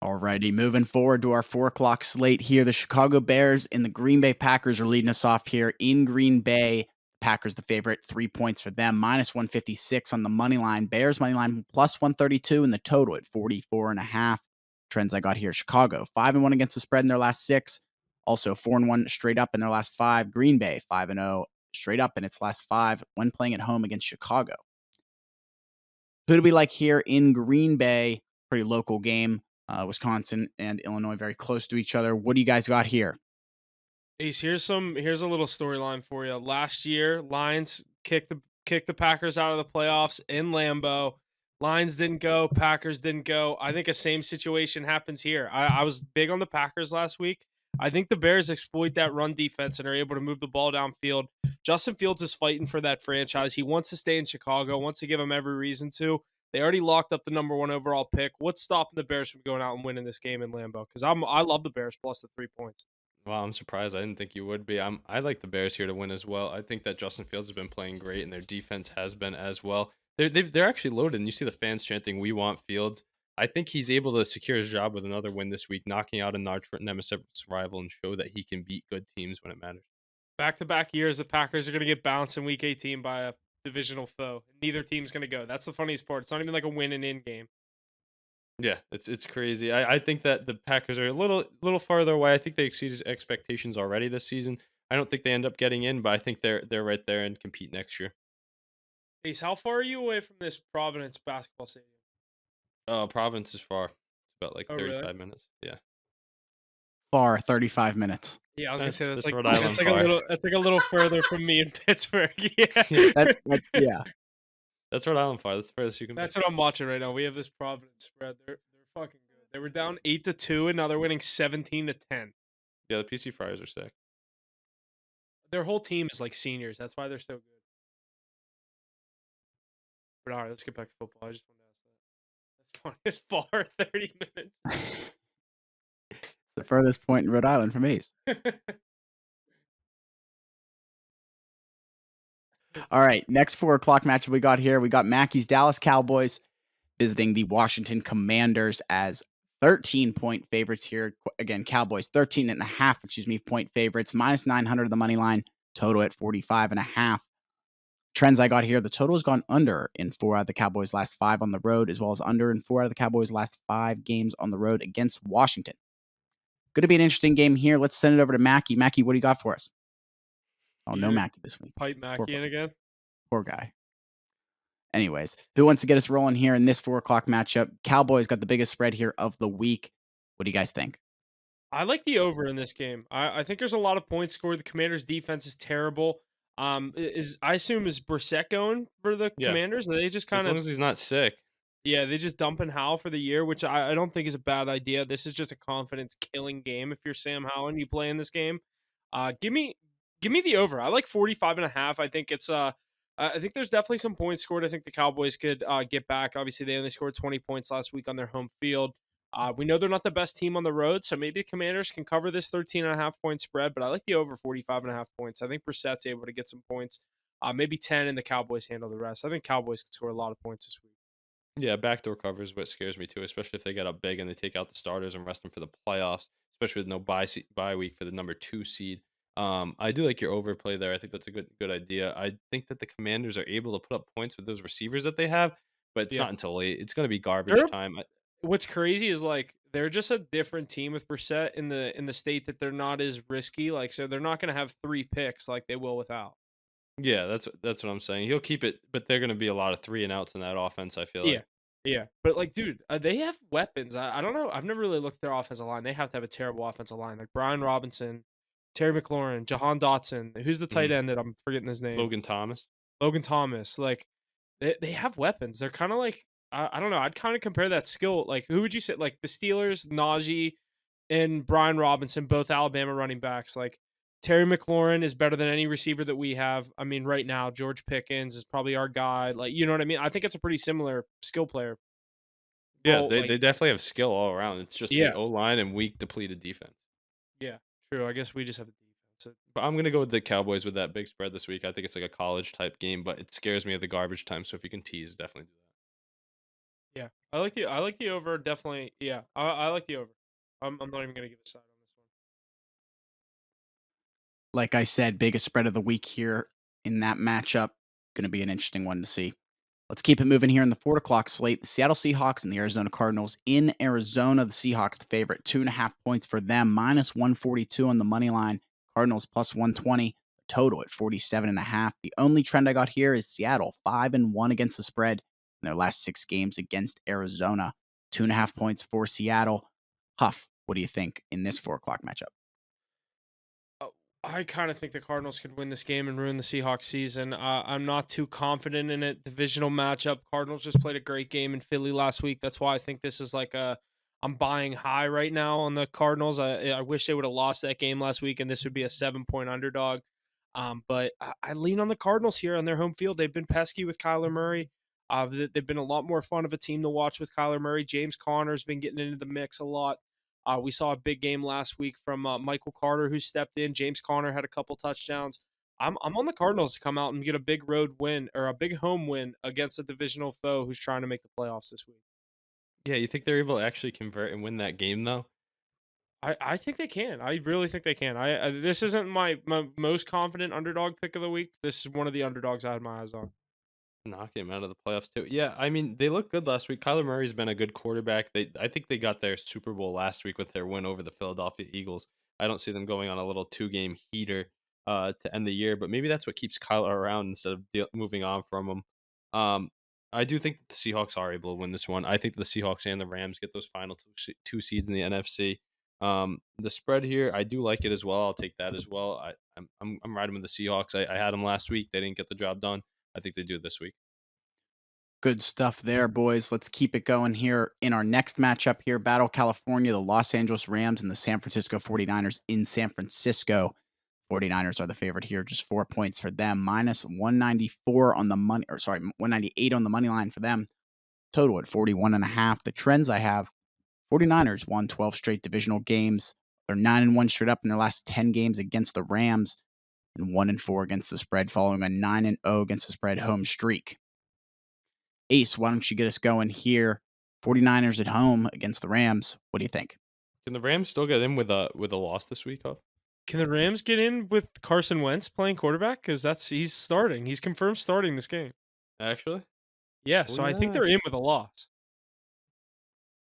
Alrighty, moving forward to our 4 o'clock slate here. The Chicago Bears and the Green Bay Packers are leading us off here in Green Bay. Packers the favorite, 3 points for them, minus 156 on the money line. Bears money line plus 132 in the total at 44.5. Trends I got here: Chicago 5-1 against the spread in their last 6. Also 4-1 straight up in their last 5. Green Bay 5-0 straight up in its last 5 when playing at home against Chicago. Who do we like here in Green Bay? Pretty local game. Wisconsin and Illinois very close to each other. What do you guys got here? Ace, here's a little storyline for you. Last year, Lions kicked the Packers out of the playoffs in Lambeau. Lions didn't go, Packers didn't go. I think a same situation happens here. I was big on the Packers last week. I think the Bears exploit that run defense and are able to move the ball downfield. Justin Fields is fighting for that franchise. He wants to stay in Chicago, wants to give him every reason to. They already locked up the number 1 overall pick. What's stopping the Bears from going out and winning this game in Lambeau? Because I love the Bears plus the 3 points. Wow, I'm surprised. I didn't think you would be. I like the Bears here to win as well. I think that Justin Fields has been playing great, and their defense has been as well. They're actually loaded, and you see the fans chanting, "We want Fields." I think he's able to secure his job with another win this week, knocking out a arch nemesis rival and show that he can beat good teams when it matters. Back-to-back years, the Packers are going to get bounced in Week 18 by a divisional foe. Neither team's going to go. That's the funniest part. It's not even like a win and in game. Yeah, it's crazy. I think that the Packers are a little farther away. I think they exceeded expectations already this season. I don't think they end up getting in, but I think they're right there and compete next year. Ace, how far are you away from this Providence basketball stadium? Providence is far. It's about like Oh, 35 really? minutes. Yeah. Far 35 minutes. Yeah, I was gonna say that's like Rhode Island that's like far. a little further from me in Pittsburgh. Yeah. Yeah. That's Rhode Island far. That's the furthest you can That's be. what I'm watching right now. We have this Providence spread. They're fucking good. They were down 8-2, and now they're winning 17-10. Yeah, the PC Friars are sick. Their whole team is like seniors. That's why they're so good. But all right, let's get back to football. I just wanted to ask that. That's far. It's far 30 minutes. The furthest point in Rhode Island from Ace. All right, next 4 o'clock matchup we got here. We got Mackey's Dallas Cowboys visiting the Washington Commanders as 13-point favorites here. Again, Cowboys 13.5, point favorites, minus 900 the money line, total at 45.5. Trends I got here: the total has gone under in 4 out of the Cowboys' last 5 on the road, as well as under in 4 out of the Cowboys' last 5 games on the road against Washington. Going to be an interesting game here. Let's send it over to Mackey. Mackey, what do you got for us? Oh, no Mackey this week. Pipe Mackey in again. Poor guy. Anyways, who wants to get us rolling here in this 4 o'clock matchup? Cowboys got the biggest spread here of the week. What do you guys think? I like the over in this game. I think there's a lot of points scored. The Commanders' defense is terrible. I assume is Brissett going for the Commanders? Are they just As kind long of as he's not sick. yeah? They just dumping Howell for the year, which I don't think is a bad idea. This is just a confidence killing game. If you're Sam Howell and you play in this game, give me the over. I like 45.5. I think it's I think there's definitely some points scored. I think the Cowboys could get back. Obviously, they only scored 20 points last week on their home field. We know they're not the best team on the road, so maybe the Commanders can cover this 13.5-point spread, but I like the over 45.5 points. I think Brissett's able to get some points, maybe 10, and the Cowboys handle the rest. I think Cowboys could score a lot of points this week. Yeah, backdoor cover is what scares me too, especially if they get up big and they take out the starters and rest them for the playoffs, especially with no bye week for the number 2 seed. I do like your overplay there. I think that's a good idea. I think that the Commanders are able to put up points with those receivers that they have, but it's not until late. It's going to be garbage time. What's crazy is like they're just a different team with Brissett in the state that they're not as risky. Like so, they're not going to have 3 picks like they will without. Yeah, that's what I'm saying. He'll keep it, but they're going to be a lot of 3 and outs in that offense. I feel like. Yeah, but like, dude, they have weapons. I don't know. I've never really looked at their offensive line. They have to have a terrible offensive line. Like Brian Robinson, Terry McLaurin, Jahan Dotson. Who's the tight end that I'm forgetting his name? Logan Thomas. Logan Thomas. Like, they have weapons. They're kind of like, I don't know. I'd kind of compare that skill. Like, who would you say? Like the Steelers, Najee, and Brian Robinson, both Alabama running backs. Like Terry McLaurin is better than any receiver that we have. I mean, right now, George Pickens is probably our guy. Like, you know what I mean? I think it's a pretty similar skill player. Yeah, they definitely have skill all around. It's just Yeah. the O-line and weak, depleted defense. Yeah, true. I guess we just have the defense. But I'm going to go with the Cowboys with that big spread this week. I think it's like a college-type game, but it scares me at the garbage time, so if you can tease, definitely do that. Yeah, I like the over, definitely. Yeah, I like the over. I'm not even going to give a side on this one. Like I said, biggest spread of the week here. in that matchup. Going to be an interesting one to see. Let's keep it moving here in the 4 o'clock slate. The Seattle Seahawks and the Arizona Cardinals. In Arizona, the Seahawks the favorite, 2.5 points for them, -142 on the money line. Cardinals +120, total at 47.5. The only trend I got here is Seattle 5-1 against the spread in their last 6 games against Arizona. 2.5 points for Seattle. Huff, what do you think in this 4 o'clock matchup? I kind of think the Cardinals could win this game and ruin the Seahawks season. I'm not too confident in it. Divisional matchup. Cardinals just played a great game in Philly last week. That's why I think this is like I'm buying high right now on the Cardinals. I wish they would have lost that game last week, and this would be a 7-point underdog. But I lean on the Cardinals here on their home field. They've been pesky with Kyler Murray. They've been a lot more fun of a team to watch with Kyler Murray. James Conner's been getting into the mix a lot. We saw a big game last week from Michael Carter, who stepped in. James Conner had a couple touchdowns. I'm on the Cardinals to come out and get a big road win or a big home win against a divisional foe who's trying to make the playoffs this week. Yeah, you think they're able to actually convert and win that game though? I think they can. I really think they can. This isn't my most confident underdog pick of the week. This is one of the underdogs I had my eyes on. Knock him out of the playoffs too. Yeah, I mean they look good last week. Kyler Murray's been a good quarterback. I think they got their Super Bowl last week with their win over the Philadelphia Eagles. I don't see them going on a little 2-game heater to end the year, but maybe that's what keeps Kyler around instead of moving on from him. Um, I do think that the Seahawks are able to win this one. I think the Seahawks and the Rams get those final two seeds in the NFC. The spread here, I do like it as well. I'll take that as well. I'm riding with the Seahawks. I had them last week. They didn't get the job done. I think they do this week. Good stuff there, boys. Let's keep it going here in our next matchup here. Battle California, the Los Angeles Rams and the San Francisco 49ers in San Francisco. 49ers are the favorite here, just 4 points for them, -194 on the money, or sorry, 198 on the money line for them. Total at 41.5. The trends I have, 49ers won 12 straight divisional games. They're 9-1 straight up in their last 10 games against the Rams and 1-4 against the spread following a 9-0 against the spread home streak. Ace, why don't you get us going here? 49ers at home against the Rams. What do you think? Can the Rams still get in with a loss this week, Huff? Can the Rams get in with Carson Wentz playing quarterback? Because he's starting. He's confirmed starting this game. Actually? Yeah, so I think Yeah. they're in with a loss.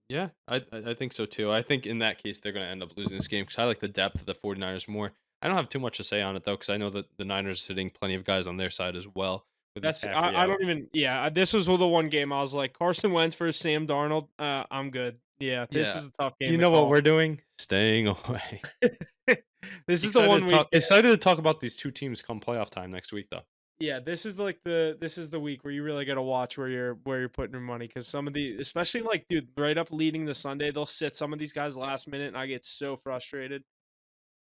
Yeah, I think so too. I think in that case they're going to end up losing this game because I like the depth of the 49ers more. I don't have too much to say on it though because I know that the Niners are sitting plenty of guys on their side as well with That's McCaffrey I out. don't even. Yeah, this was the one game I was like Carson Wentz versus Sam Darnold. I'm good. Yeah, this Yeah. is a tough game. You to know what call. we're doing? Staying away. This is the one week. Excited to talk about these two teams come playoff time next week though. Yeah, this is the week where you really got to watch where you're putting your money because some of the, especially like dude, right up leading the Sunday, they'll sit some of these guys last minute, and I get so frustrated.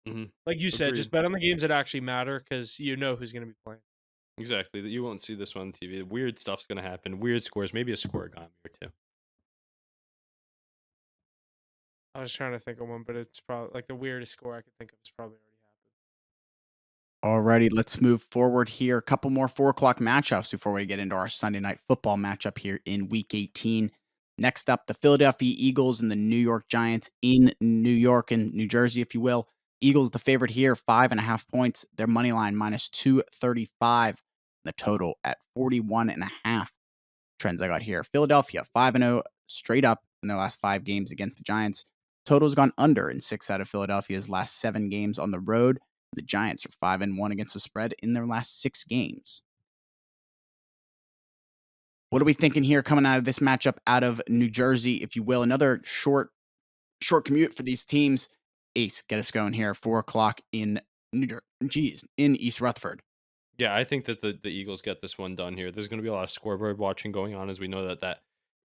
Mm-hmm. Like you said, Agreed. just bet on the games that actually matter because you know who's going to be playing. Exactly. You won't see this one on TV. Weird stuff's going to happen. Weird scores. Maybe a scoregami or two. I was trying to think of one, but it's probably like the weirdest score I could think of is probably already happened. Alrighty, let's move forward here. A couple more 4 o'clock matchups before we get into our Sunday night football matchup here in Week 18. Next up, the Philadelphia Eagles and the New York Giants in New York and New Jersey, if you will. Eagles the favorite here, 5.5 points. Their money line -235. The total at 41.5. Trends I got here. Philadelphia 5-0 straight up in their last 5 games against the Giants. Total's gone under in 6 out of Philadelphia's last 7 games on the road. The Giants are 5-1 against the spread in their last 6 games. What are we thinking here coming out of this matchup out of New Jersey, if you will? Another short commute for these teams. Ace, get us going here. 4 o'clock in in East Rutherford. Yeah, I think that the Eagles get this one done here. There's going to be a lot of scoreboard watching going on as we know that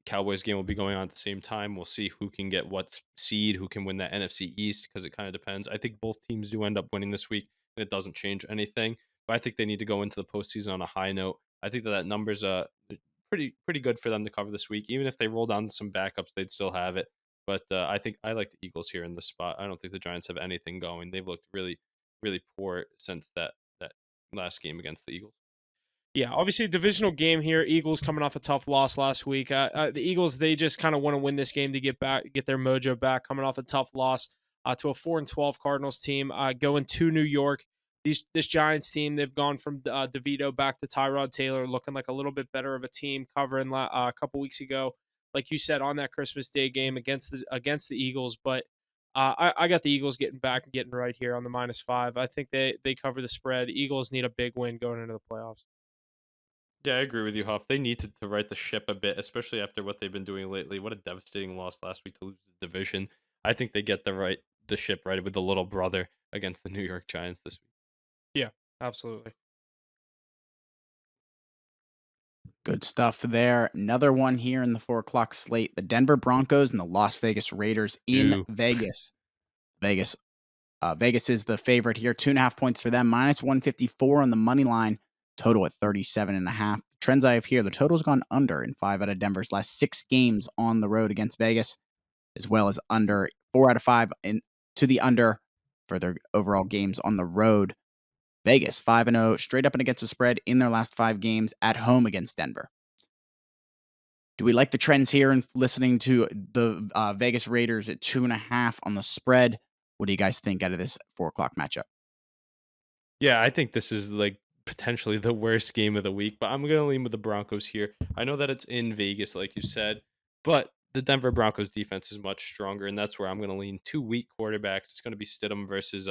Cowboys game will be going on at the same time. We'll see who can get what seed, who can win that NFC East because it kind of depends. I think both teams do end up winning this week, and it doesn't change anything. But I think they need to go into the postseason on a high note. I think that number's pretty good for them to cover this week. Even if they roll down some backups, they'd still have it. But I think I like the Eagles here in this spot. I don't think the Giants have anything going. They've looked really, really poor since that last game against the Eagles. Yeah, obviously divisional game here. Eagles coming off a tough loss last week. The Eagles, they just kind of want to win this game to get their mojo back. Coming off a tough loss to a 4-12 Cardinals team, going to New York. this Giants team, they've gone from DeVito back to Tyrod Taylor, looking like a little bit better of a team, covering a couple weeks ago, like you said, on that Christmas Day game against the Eagles. But I got the Eagles getting back and getting right here on the -5. I think they cover the spread. Eagles need a big win going into the playoffs. Yeah, I agree with you, Huff. They need to right the ship a bit, especially after what they've been doing lately. What a devastating loss last week to lose the division. I think they get the ship right with the little brother against the New York Giants this week. Yeah, absolutely. Good stuff there. Another one here in the 4 o'clock slate. The Denver Broncos and the Las Vegas Raiders in Ew. Vegas. Vegas is the favorite here. 2.5 points for them. -154 on the money line. Total at 37.5. Trends I have here. The total's gone under in 5 out of Denver's last 6 games on the road against Vegas, as well as under 4 out of 5 to the under for their overall games on the road. Vegas 5-0 straight up and against the spread in their last 5 games at home against Denver. Do we like the trends here and listening to the Vegas Raiders at 2.5 on the spread? What do you guys think out of this 4 o'clock matchup? Yeah, I think this is like potentially the worst game of the week, but I'm gonna lean with the Broncos here. I know that it's in Vegas, like you said, but the Denver Broncos defense is much stronger, and that's where I'm gonna lean. Two weak quarterbacks. It's gonna be Stidham versus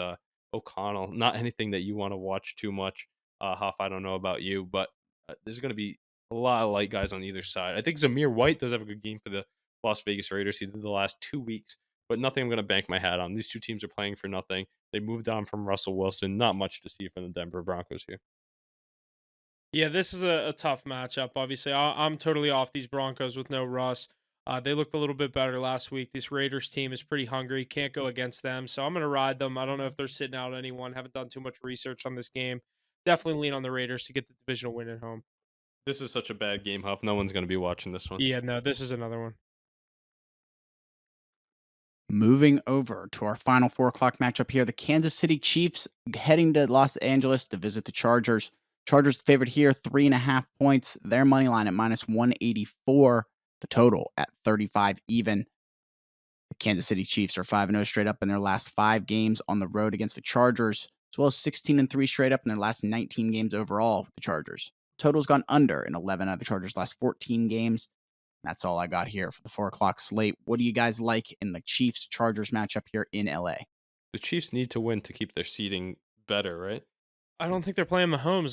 O'Connell. Not anything that you want to watch too much. Huff, I don't know about you, but there's gonna be a lot of light guys on either side. I think Zamir White does have a good game for the Las Vegas Raiders. He did the last 2 weeks, but nothing I'm gonna bank my hat on. These two teams are playing for nothing. They moved on from Russell Wilson. Not much to see from the Denver Broncos here. Yeah, this is a tough matchup. Obviously, I'm totally off these Broncos with no Russ. They looked a little bit better last week. This Raiders team is pretty hungry. Can't go against them. So I'm going to ride them. I don't know if they're sitting out anyone. Haven't done too much research on this game. Definitely lean on the Raiders to get the divisional win at home. This is such a bad game, Huff. No one's going to be watching this one. Yeah, no, this is another one. Moving over to our final 4 o'clock matchup here. The Kansas City Chiefs heading to Los Angeles to visit the Chargers. Chargers favorite here, 3.5 points. Their money line at -184. The total at 35 even. The Kansas City Chiefs are 5-0 straight up in their last 5 games on the road against the Chargers, as well as 16-3 straight up in their last 19 games overall with the Chargers. Total's gone under in 11 out of the Chargers' last 14 games. That's all I got here for the 4 o'clock slate. What do you guys like in the Chiefs Chargers matchup here in LA? The Chiefs need to win to keep their seeding better, right? I don't think they're playing Mahomes.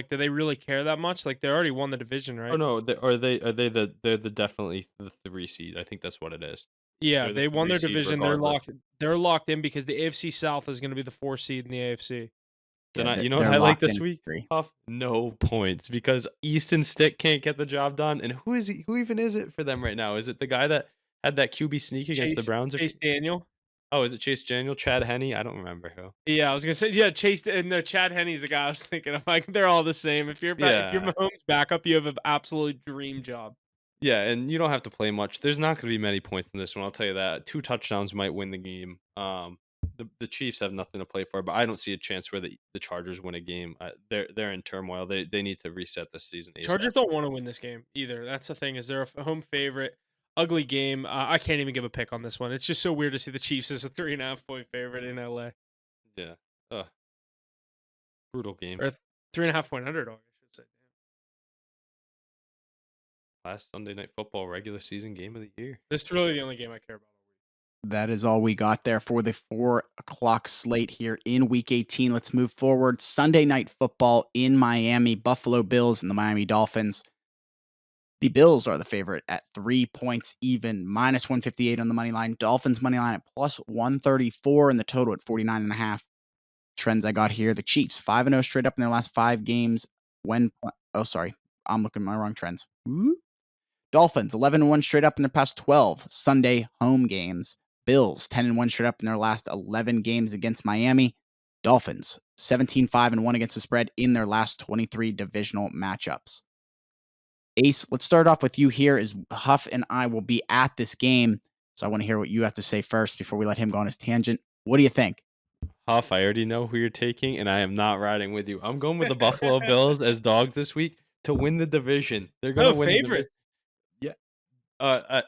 Do they really care that much? Like, they already won the division, right? Oh no, they're the definitely the 3 seed. I think that's what it is. Yeah, They're the they won three their seed division. They're regardless. locked. They're locked in because the AFC South is going to be the 4 seed in the AFC. Then Yeah, you know what they're I like locked this in week? three. Huff? No points because Easton Stick can't get the job done. And who is he? Who even is it for them right now? Is it the guy that had that QB sneak against the Browns? Chase Daniel. Oh, is it Chase Daniel? Chad Henne? I don't remember who. Yeah, I was gonna say Chase and no Chad Henney's the guy I was thinking of. Like they're all the same. If you're if you're Yeah. Mahomes backup, you have an absolute dream job. Yeah, and you don't have to play much. There's not going to be many points in this one. I'll tell you that. 2 touchdowns might win the game. The Chiefs have nothing to play for, but I don't see a chance where the Chargers win a game. They're in turmoil. They need to reset this season ASAP. Chargers don't want to win this game either. That's the thing is they're a home favorite. Ugly game. I can't even give a pick on this one. It's just so weird to see the Chiefs as a 3.5 point favorite in LA Yeah. Ugh. Brutal game. or 3.5 point underdog. I should say. Last Sunday Night Football regular season game of the year. This is really the only game I care about. That is all we got there for the 4 o'clock slate here in Week 18. Let's move forward. Sunday Night Football in Miami. Buffalo Bills and the Miami Dolphins. The Bills are the favorite at 3 points even, -158 on the money line. Dolphins money line at +134 and the total at 49.5. Trends I got here. The Chiefs 5-0 straight up in their last 5 games. I'm looking at my wrong trends. Dolphins 11-1 straight up in their past 12 Sunday home games. Bills 10-1 straight up in their last 11 games against Miami. Dolphins 17-5-1 against the spread in their last 23 divisional matchups. Ace, let's start off with you here as Huff and I will be at this game. So I want to hear what you have to say first before we let him go on his tangent. What do you think? Huff, I already know who you're taking, and I am not riding with you. I'm going with the Buffalo Bills as dogs this week to win the division. They're going to win the favorite. division. Yeah.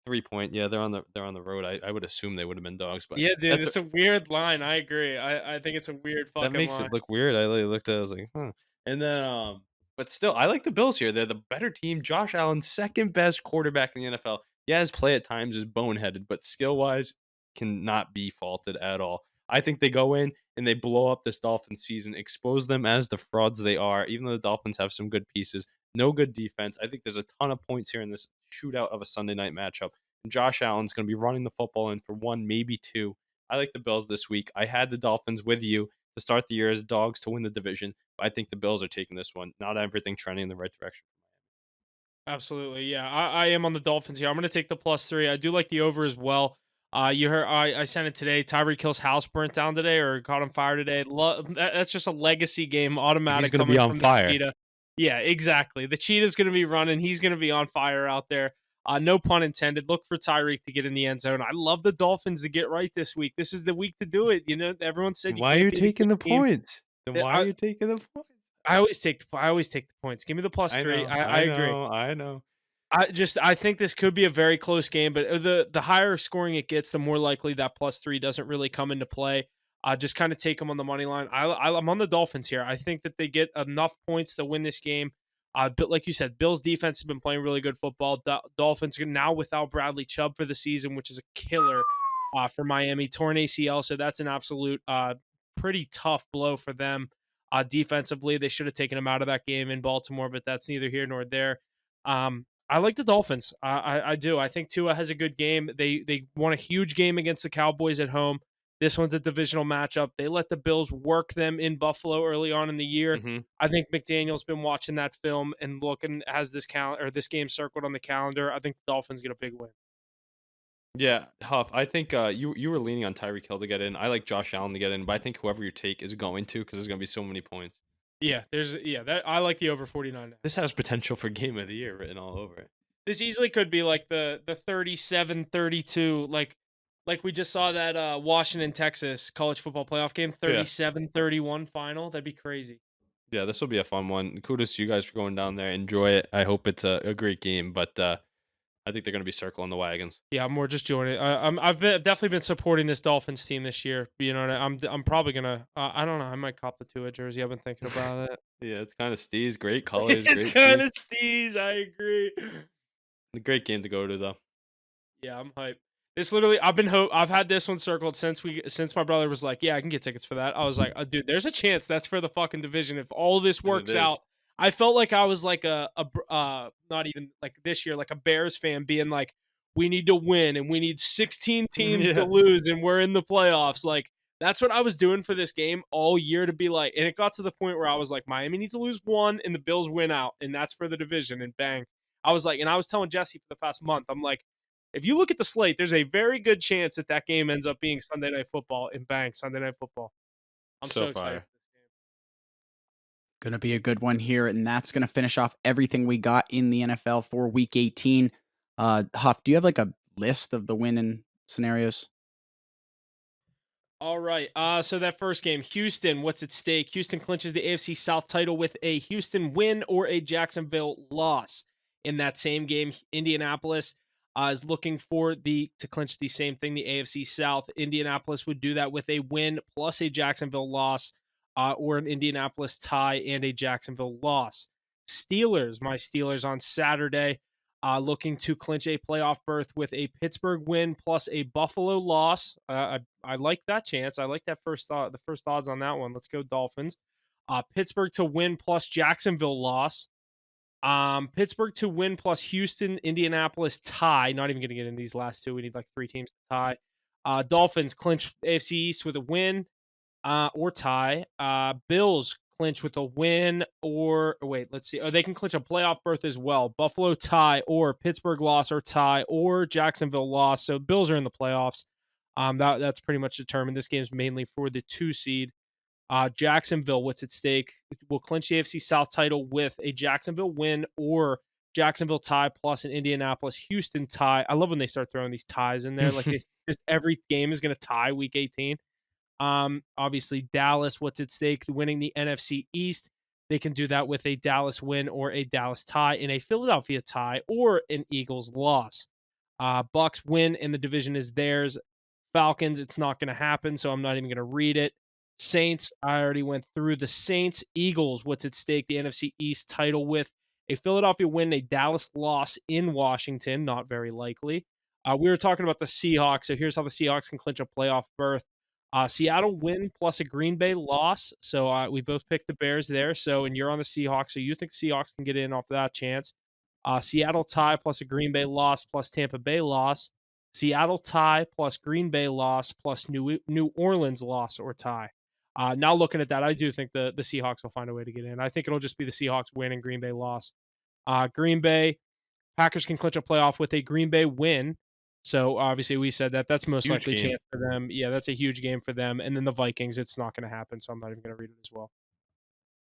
3-point. Yeah, they're on the road. I would assume they would have been dogs, but Yeah, dude, that's it's a weird line. I agree. I think it's a weird that fucking makes line. it look weird. I literally looked at it, I was like, "Huh." And then, but still, I like the Bills here. They're the better team. Josh Allen, second best quarterback in the NFL. Yeah, his play at times is boneheaded, but skill-wise, cannot be faulted at all. I think they go in and they blow up this Dolphins season, expose them as the frauds they are, even though the Dolphins have some good pieces. No good defense. I think there's a ton of points here in this shootout of a Sunday night matchup. And Josh Allen's going to be running the football in for one, maybe two. I like the Bills this week. I had the Dolphins with you to start the year as dogs to win the division. But I think the Bills are taking this one. Not everything trending in the right direction. Absolutely. Yeah, I am on the Dolphins here. I'm going to take the +3. I do like the over as well. You heard I sent it today. Tyreek Hill's house burnt down today or caught on fire today. That's just a legacy game, He's automatic going to be coming on from the fire. Cheetah. Yeah, exactly. The Cheetah's going to be running. He's going to be on fire out there. No pun intended. Look for Tyreek to get in the end zone. I love the Dolphins to get right this week. This is the week to do it. You know, everyone said you Why are can't you beat a taking good the team. points? Then why are you taking the points? I always take the points. Give me the +3. I agree. I know. I think this could be a very close game, but the higher scoring it gets, the more likely that +3 doesn't really come into play. Just kind of take them on the money line. I'm on the Dolphins here. I think that they get enough points to win this game. But like you said, Bills defense has been playing really good football. Dolphins are now without Bradley Chubb for the season, which is a killer for Miami. Torn ACL, so that's an absolute pretty tough blow for them. Defensively, they should have taken him out of that game in Baltimore, but that's neither here nor there. I like the Dolphins. I do. I think Tua has a good game. They won a huge game against the Cowboys at home. This one's a divisional matchup. They let the Bills work them in Buffalo early on in the year. Mm-hmm. I think McDaniel's been watching that film and looking has this game circled on the calendar. I think the Dolphins get a big win. Yeah, Huff. I think you were leaning on Tyreek Hill to get in. I like Josh Allen to get in, but I think whoever you take is going to because there's going to be so many points. Yeah, that I like the over 49. This has potential for game of the year written all over it. This easily could be like the 37-32 like we just saw that Washington Texas college football playoff game 37-31 final. That'd be crazy. Yeah, this will be a fun one. Kudos to you guys for going down there. Enjoy it. I hope it's a great game, but I think they're going to be circling the wagons. Yeah, I'm more just joining. I've definitely been supporting this Dolphins team this year. You know, I'm probably gonna. I don't know. I might cop the Tua jersey. I've been thinking about it. Yeah, it's kind of steez. Great colors. It's great kind team. of steez. I agree. A great game to go to though. Yeah, I'm hyped. This literally, I've had this one circled since my brother was like, "Yeah, I can get tickets for that." I was like, "Dude, there's a chance that's for the fucking division if all this And it works is. out." I felt like I was like not even like this year, like a Bears fan being like, "We need to win and we need 16 teams to lose and we're in the playoffs." Like that's what I was doing for this game all year to be like, and it got to the point where I was like, Miami needs to lose one and the Bills win out, and that's for the division. And bang, I was like, and I was telling Jesse for the past month, I'm like, if you look at the slate, there's a very good chance that game ends up being Sunday Night Football, and bang, Sunday Night Football. I'm so excited fire. for this game. Going to be a good one here, and that's going to finish off everything we got in the NFL for Week 18. Huff, do you have like a list of the winning scenarios? All right. So that first game, Houston, what's at stake? Houston clinches the AFC South title with a Houston win or a Jacksonville loss. In that same game, Indianapolis is looking to clinch the same thing, the AFC South. Indianapolis would do that with a win plus a Jacksonville loss, or an Indianapolis tie and a Jacksonville loss. My Steelers on Saturday, looking to clinch a playoff berth with a Pittsburgh win plus a Buffalo loss. I like that chance. I like that the first odds on that one. Let's go Dolphins. Pittsburgh to win plus Jacksonville loss. Pittsburgh to win plus Houston, Indianapolis tie. Not even going to get in these last two. We need like three teams to tie. Dolphins clinch AFC East with a win or tie. Bills clinch with a win or wait, let's see. Oh, they can clinch a playoff berth as well. Buffalo tie or Pittsburgh loss or tie or Jacksonville loss. So Bills are in the playoffs. That's pretty much determined. This game's mainly for the 2 seed. Jacksonville, what's at stake? Will clinch the AFC South title with a Jacksonville win or Jacksonville tie plus an Indianapolis Houston tie. I love when they start throwing these ties in there. Like just every game is going to tie Week 18. Obviously Dallas, what's at stake? Winning the NFC East. They can do that with a Dallas win or a Dallas tie, and a Philadelphia tie or an Eagles loss. Bucks win and the division is theirs. Falcons, it's not going to happen, so I'm not even going to read it. Saints, I already went through the Saints. Eagles, what's at stake? The NFC East title with a Philadelphia win, a Dallas loss in Washington, not very likely. We were talking about the Seahawks, so here's how the Seahawks can clinch a playoff berth. Seattle win plus a Green Bay loss, so we both picked the Bears there. So, and you're on the Seahawks, so you think Seahawks can get in off that chance. Seattle tie plus a Green Bay loss plus Tampa Bay loss. Seattle tie plus Green Bay loss plus New Orleans loss or tie. Now looking at that, I do think the Seahawks will find a way to get in. I think it'll just be the Seahawks win and Green Bay loss. Green Bay, Packers can clinch a playoff with a Green Bay win. So obviously we said that that's most Huge likely game. chance for them. Yeah, that's a huge game for them. And then the Vikings, it's not going to happen. So I'm not even going to read it as well.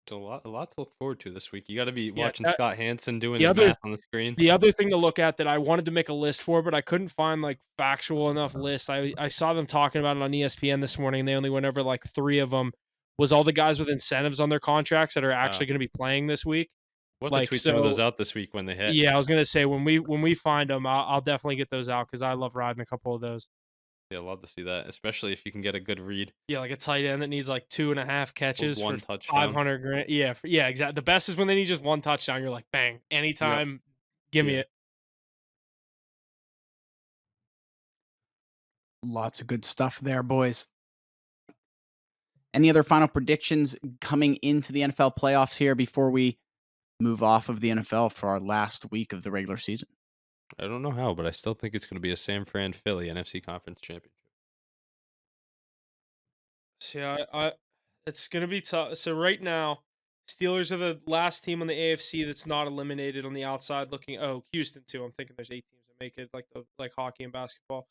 It's a lot to look forward to this week. You got to be Yeah, watching Scott Hansen doing the his other math on the screen. The other thing to look at that I wanted to make a list for, but I couldn't find like factual enough lists. I saw them talking about it on ESPN this morning. They only went over like 3 of them. Was all the guys with incentives on their contracts that are actually going to be playing this week? We'll have to Like, tweet some of those out this week when they hit. Yeah, I was gonna say when we find them, I'll definitely get those out because I love riding a couple of those. Yeah, I'd love to see that, especially if you can get a good read. Yeah, like a tight end that needs like 2.5 catches one for touchdown. 500 grand. Yeah, yeah, exactly. The best is when they need just one touchdown. You're like, bang, anytime, give me Yeah. it. Lots of good stuff there, boys. Any other final predictions coming into the NFL playoffs here before we move off of the NFL for our last week of the regular season? I don't know how, but I still think it's going to be a San Fran Philly NFC Conference Championship. See, it's gonna be tough. So right now, Steelers are the last team on the AFC that's not eliminated on the outside. Looking, Houston too. I'm thinking there's 8 teams that make it, like hockey and basketball.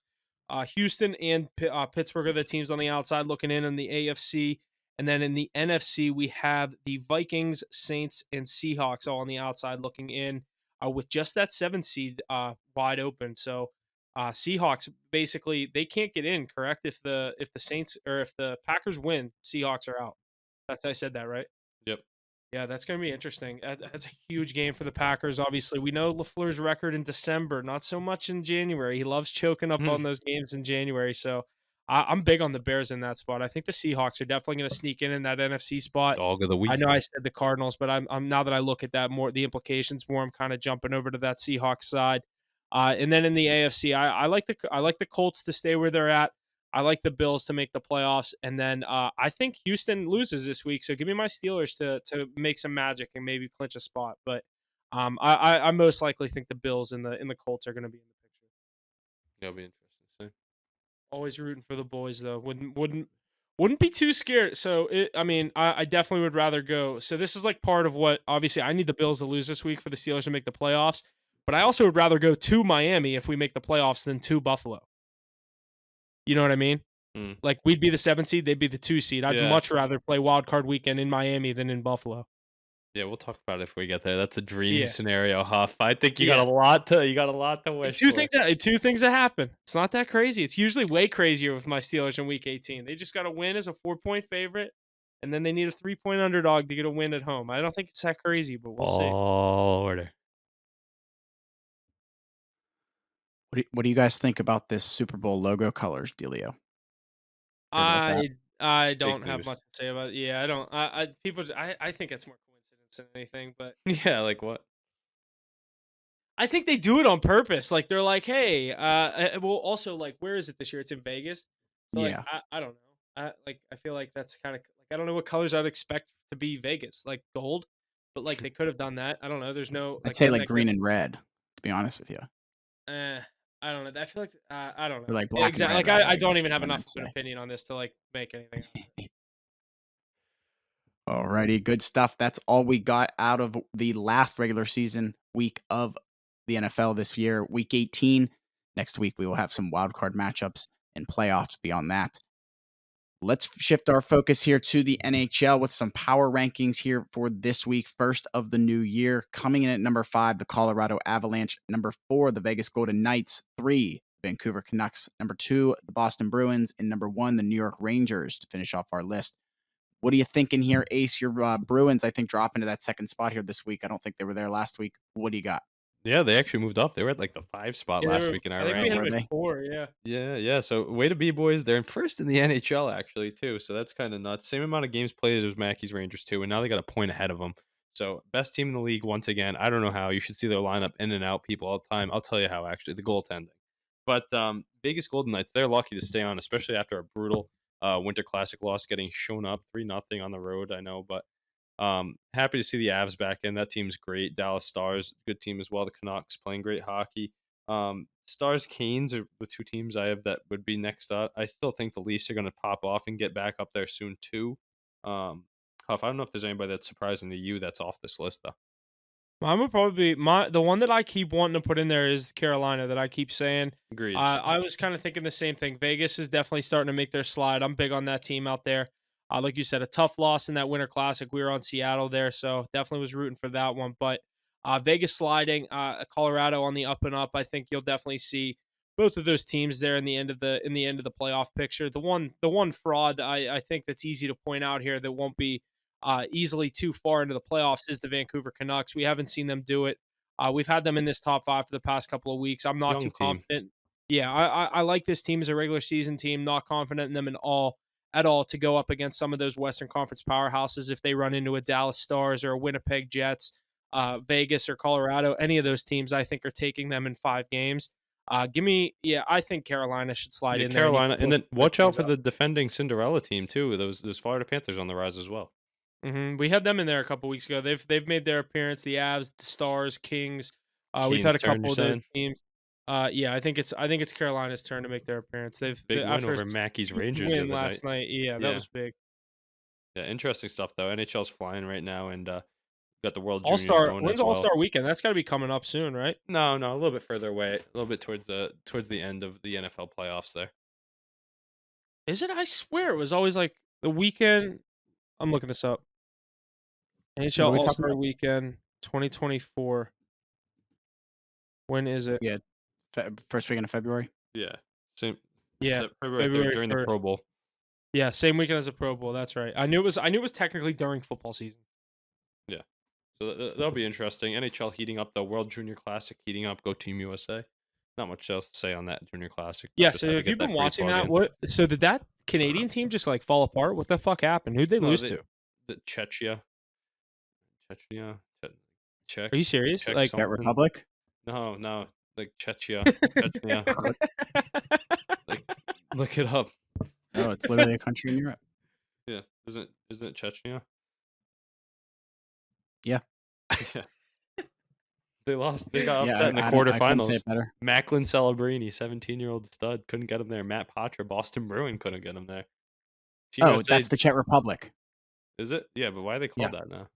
Houston and Pittsburgh are the teams on the outside looking in the AFC, and then in the NFC we have the Vikings, Saints, and Seahawks all on the outside looking in, with just that 7 seed wide open. So Seahawks basically they can't get in, correct? If the Saints or if the Packers win, Seahawks are out. I said that right. Yep. Yeah, that's going to be interesting. That's a huge game for the Packers. Obviously, we know LaFleur's record in December, not so much in January. He loves choking up on those games in January. So I'm big on the Bears in that spot. I think the Seahawks are definitely going to sneak in that NFC spot. Dog of the week. I know I said the Cardinals, but I'm now that I look at that more, the implications more, I'm kind of jumping over to that Seahawks side. And then in the AFC, I like the Colts to stay where they're at. I like the Bills to make the playoffs, and then I think Houston loses this week. So give me my Steelers to make some magic and maybe clinch a spot. But I most likely think the Bills and the Colts are going to be in the picture. That'll be interesting to see. Always rooting for the boys though. Wouldn't be too scared. So I definitely would rather go. So this is like part of what obviously I need the Bills to lose this week for the Steelers to make the playoffs. But I also would rather go to Miami if we make the playoffs than to Buffalo. You know what I mean? Like we'd be the 7 seed, they'd be the 2 seed. I'd much rather play wild card weekend in Miami than in Buffalo. Yeah, we'll talk about it if we get there. That's a dream scenario, Huff. I think you got a lot to wish Two for. things that happen. It's not that crazy. It's usually way crazier with my Steelers in Week 18. They just got to win as a 4-point favorite, and then they need a 3-point underdog to get a win at home. I don't think it's that crazy, but we'll see. Order. What do you guys think about this Super Bowl logo colors, Delio? I don't Fake have news. much to say about it. Yeah, I don't. I think it's more coincidence than anything, but Yeah, like what? I think they do it on purpose. Like they're like, hey, well, also like, where is it this year? It's in Vegas. So, Yeah. Like, I don't know. I feel like that's kind of like I don't know what colors I'd expect to be Vegas, like gold, but like they could have done that. I don't know. There's no. I'd say like green and red, to be honest with you. I don't know. I feel like I don't know. Or like black and Exactly. red, Like rather, I I don't guess even is have what I enough meant of to an say. opinion on this to like make anything. Alrighty, good stuff. That's all we got out of the last regular season week of the NFL this year, Week 18. Next week, we will have some wildcard matchups and playoffs beyond that. Let's shift our focus here to the NHL with some power rankings here for this week. First of the new year, coming in at number 5, the Colorado Avalanche. Number 4, the Vegas Golden Knights. 3, Vancouver Canucks. Number 2, the Boston Bruins. And number 1, the New York Rangers to finish off our list. What are you thinking here, Ace? Your Bruins, I think, drop into that second spot here this week. I don't think they were there last week. What do you got? Yeah, they actually moved up. They were at like the 5 spot Yeah, last week in I our think we had were them ranking. at they? 4, yeah. Yeah, yeah. So way to be, boys. They're in first in the NHL actually too. So that's kind of nuts. Same amount of games played as Mackey's Rangers too, and now they got a point ahead of them. So best team in the league once again. I don't know how. You should see their lineup in and out people all the time. I'll tell you how actually the goaltending. But Vegas Golden Knights, they're lucky to stay on, especially after a brutal Winter Classic loss, getting shown up 3-0 on the road. I know, but happy to see the Avs back in. That team's great. Dallas Stars, good team as well. The Canucks playing great hockey. Stars Canes are the two teams I have that would be next up. I still think the Leafs are going to pop off and get back up there soon too. Huff, I don't know if there's anybody that's surprising to you that's off this list though. Mine would probably be the one that I keep wanting to put in there is Carolina that I keep saying. Agreed. I was kind of thinking the same thing. Vegas is definitely starting to make their slide. I'm big on that team out there. Like you said, a tough loss in that Winter Classic. We were on Seattle there, so definitely was rooting for that one. But Vegas sliding, Colorado on the up and up. I think you'll definitely see both of those teams there in the end of the playoff picture. The one fraud I think that's easy to point out here that won't be easily too far into the playoffs is the Vancouver Canucks. We haven't seen them do it. We've had them in this top 5 for the past couple of weeks. I'm not Young too team. confident. Yeah, I like this team as a regular season team. Not confident in them at all to go up against some of those Western Conference powerhouses if they run into a Dallas Stars or a Winnipeg Jets, Vegas or Colorado. Any of those teams, I think, are taking them in 5 games. I think Carolina should slide Yeah, in there. And Carolina, even and then push watch out things for up. the defending Cinderella team too. Those Florida Panthers on the rise as well. We had them in there a couple weeks ago. They've made their appearance. The Avs, the Stars, Kings. We've had Kane's a turn, you're couple of those saying? teams. Yeah, I think it's Carolina's turn to make their appearance. Big win After a over Mackey's huge Rangers the win other night. last night. Yeah, that Yeah, was big. yeah. Interesting stuff though. NHL's flying right now, and got the World All Juniors Star. going When's as All well. Star Weekend? That's got to be coming up soon, right? No, no, a little bit further away, a little bit towards the end of the NFL playoffs there. Is it? I swear it was always like the weekend. I'm looking this up. What NHL are we All talking Star about? Weekend 2024. When is it? Yeah, first weekend of February. Yeah, same. It's Yeah, February 3rd February during the 1st. Pro Bowl. Yeah, same weekend as the Pro Bowl. That's right. I knew it was technically during football season. Yeah, so that'll be interesting. NHL heating up, the World Junior Classic heating up. Go Team USA. Not much else to say on that Junior Classic. Yeah, Just so had to if get you've that been free watching plug that, in. so did that Canadian team just like fall apart? What the fuck happened? Who'd they No, lose to? the Chechnya, Czech, Are you serious? Czech Like Czech something. Republic. No, no, like Chechnya. Like, look it up. Oh, it's literally a country in Europe. Yeah, isn't it Chechnya? Yeah. Yeah, they lost. They got Yeah, upset in the I couldn't say quarterfinals. it better. Macklin Celebrini, 17-year-old stud, couldn't get him there. Matt Patra, Boston Bruin, couldn't get him there. Team Oh, USA, that's the Czech Republic. is it? Yeah, but why are they Yeah, called that now?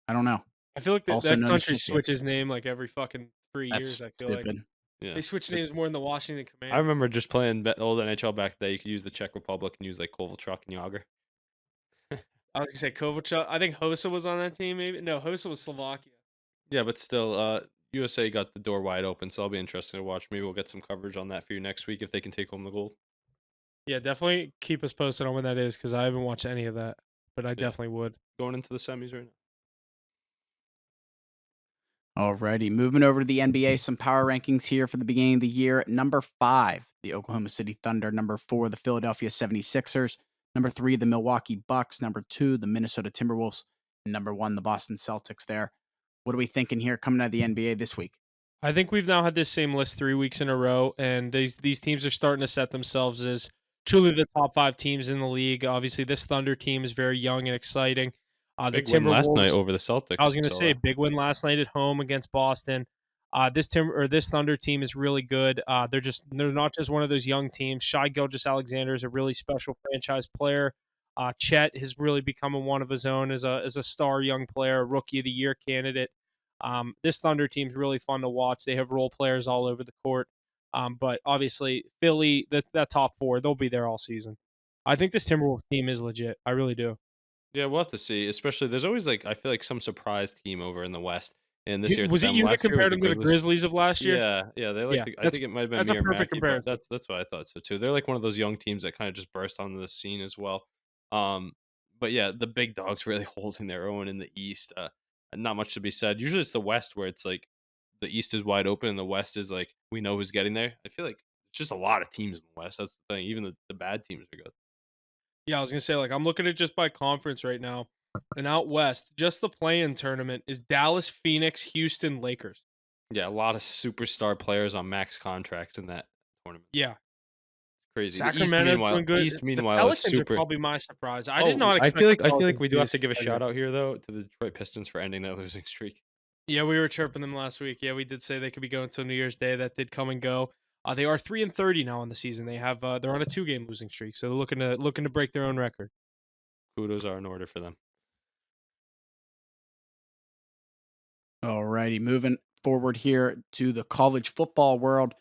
I don't know. I feel like Also that known as country Czechia. switches name like every fucking 3 years. That's I feel like stupid. Yeah, they switch It- names more than the Washington I Commanders. remember just playing old NHL back then. You could use the Czech Republic and use like Kovalchuk and Yager. I was gonna say Kovalchuk. I think Hossa was on that team. Maybe no, Hossa was Slovakia. Yeah, but still, USA got the door wide open, so it'll be interesting to watch. Maybe we'll get some coverage on that for you next week if they can take home the gold. Yeah, definitely keep us posted on when that is because I haven't watched any of that, but I Yeah. definitely would. Going into the semis right now. Alrighty, moving over to the NBA, some power rankings here for the beginning of the year. At number 5, the Oklahoma City Thunder. Number 4, the Philadelphia 76ers. Number 3, the Milwaukee Bucks. Number 2, the Minnesota Timberwolves. And number 1, the Boston Celtics there. What are we thinking here coming out of the NBA this week? I think we've now had this same list 3 weeks in a row, and these teams are starting to set themselves as truly the top 5 teams in the league. Obviously, this Thunder team is very young and exciting. The Big win last night Timberwolves. over the Celtics. I was going to so, say big win last night at home against Boston. This Thunder team is really good. They're not just one of those young teams. Shai Gilgeous-Alexander is a really special franchise player. Chet has really become one of his own as a star young player, rookie of the year candidate. This Thunder team's really fun to watch. They have role players all over the court. But obviously Philly, that top 4, they'll be there all season. I think this Timberwolves team is legit. I really do. yeah, we'll have to see. Especially, there's always like I feel like some surprise team over in the West, and this year it's Was it them. you that Last year was compared the them to the Grizzlies. Grizzlies of last year? Yeah, yeah, they like Yeah, the. I think it might have been that's a me or perfect Mackie, but comparison. that's what I thought so too. They're like one of those young teams that kind of just burst onto the scene as well. Um, but yeah, the big dogs really holding their own in the East. Not much to be said. Usually, it's the West where it's like the East is wide open and the West is like we know who's getting there. I feel like it's just a lot of teams in the West. That's the thing. Even the bad teams are good. Yeah, I was gonna say, like, I'm looking at just by conference right now, and out west, just the play-in tournament is Dallas, Phoenix, Houston, Lakers. Yeah, a lot of superstar players on max contracts in that tournament. Yeah, Crazy. Sacramento's doing good. East The meanwhile is Pelicans are super. probably my surprise. I did Oh, not expect the I feel like Pelicans we to do be have this to give a competitive. shout out here though to the Detroit Pistons for ending that losing streak. Yeah, we were chirping them last week. Yeah, we did say they could be going until New Year's Day. That did come and go. They are 3-30 now in the season. They have they're on a 2-game losing streak, so they're looking to break their own record. Kudos are in order for them. All righty, moving forward here to the college football world.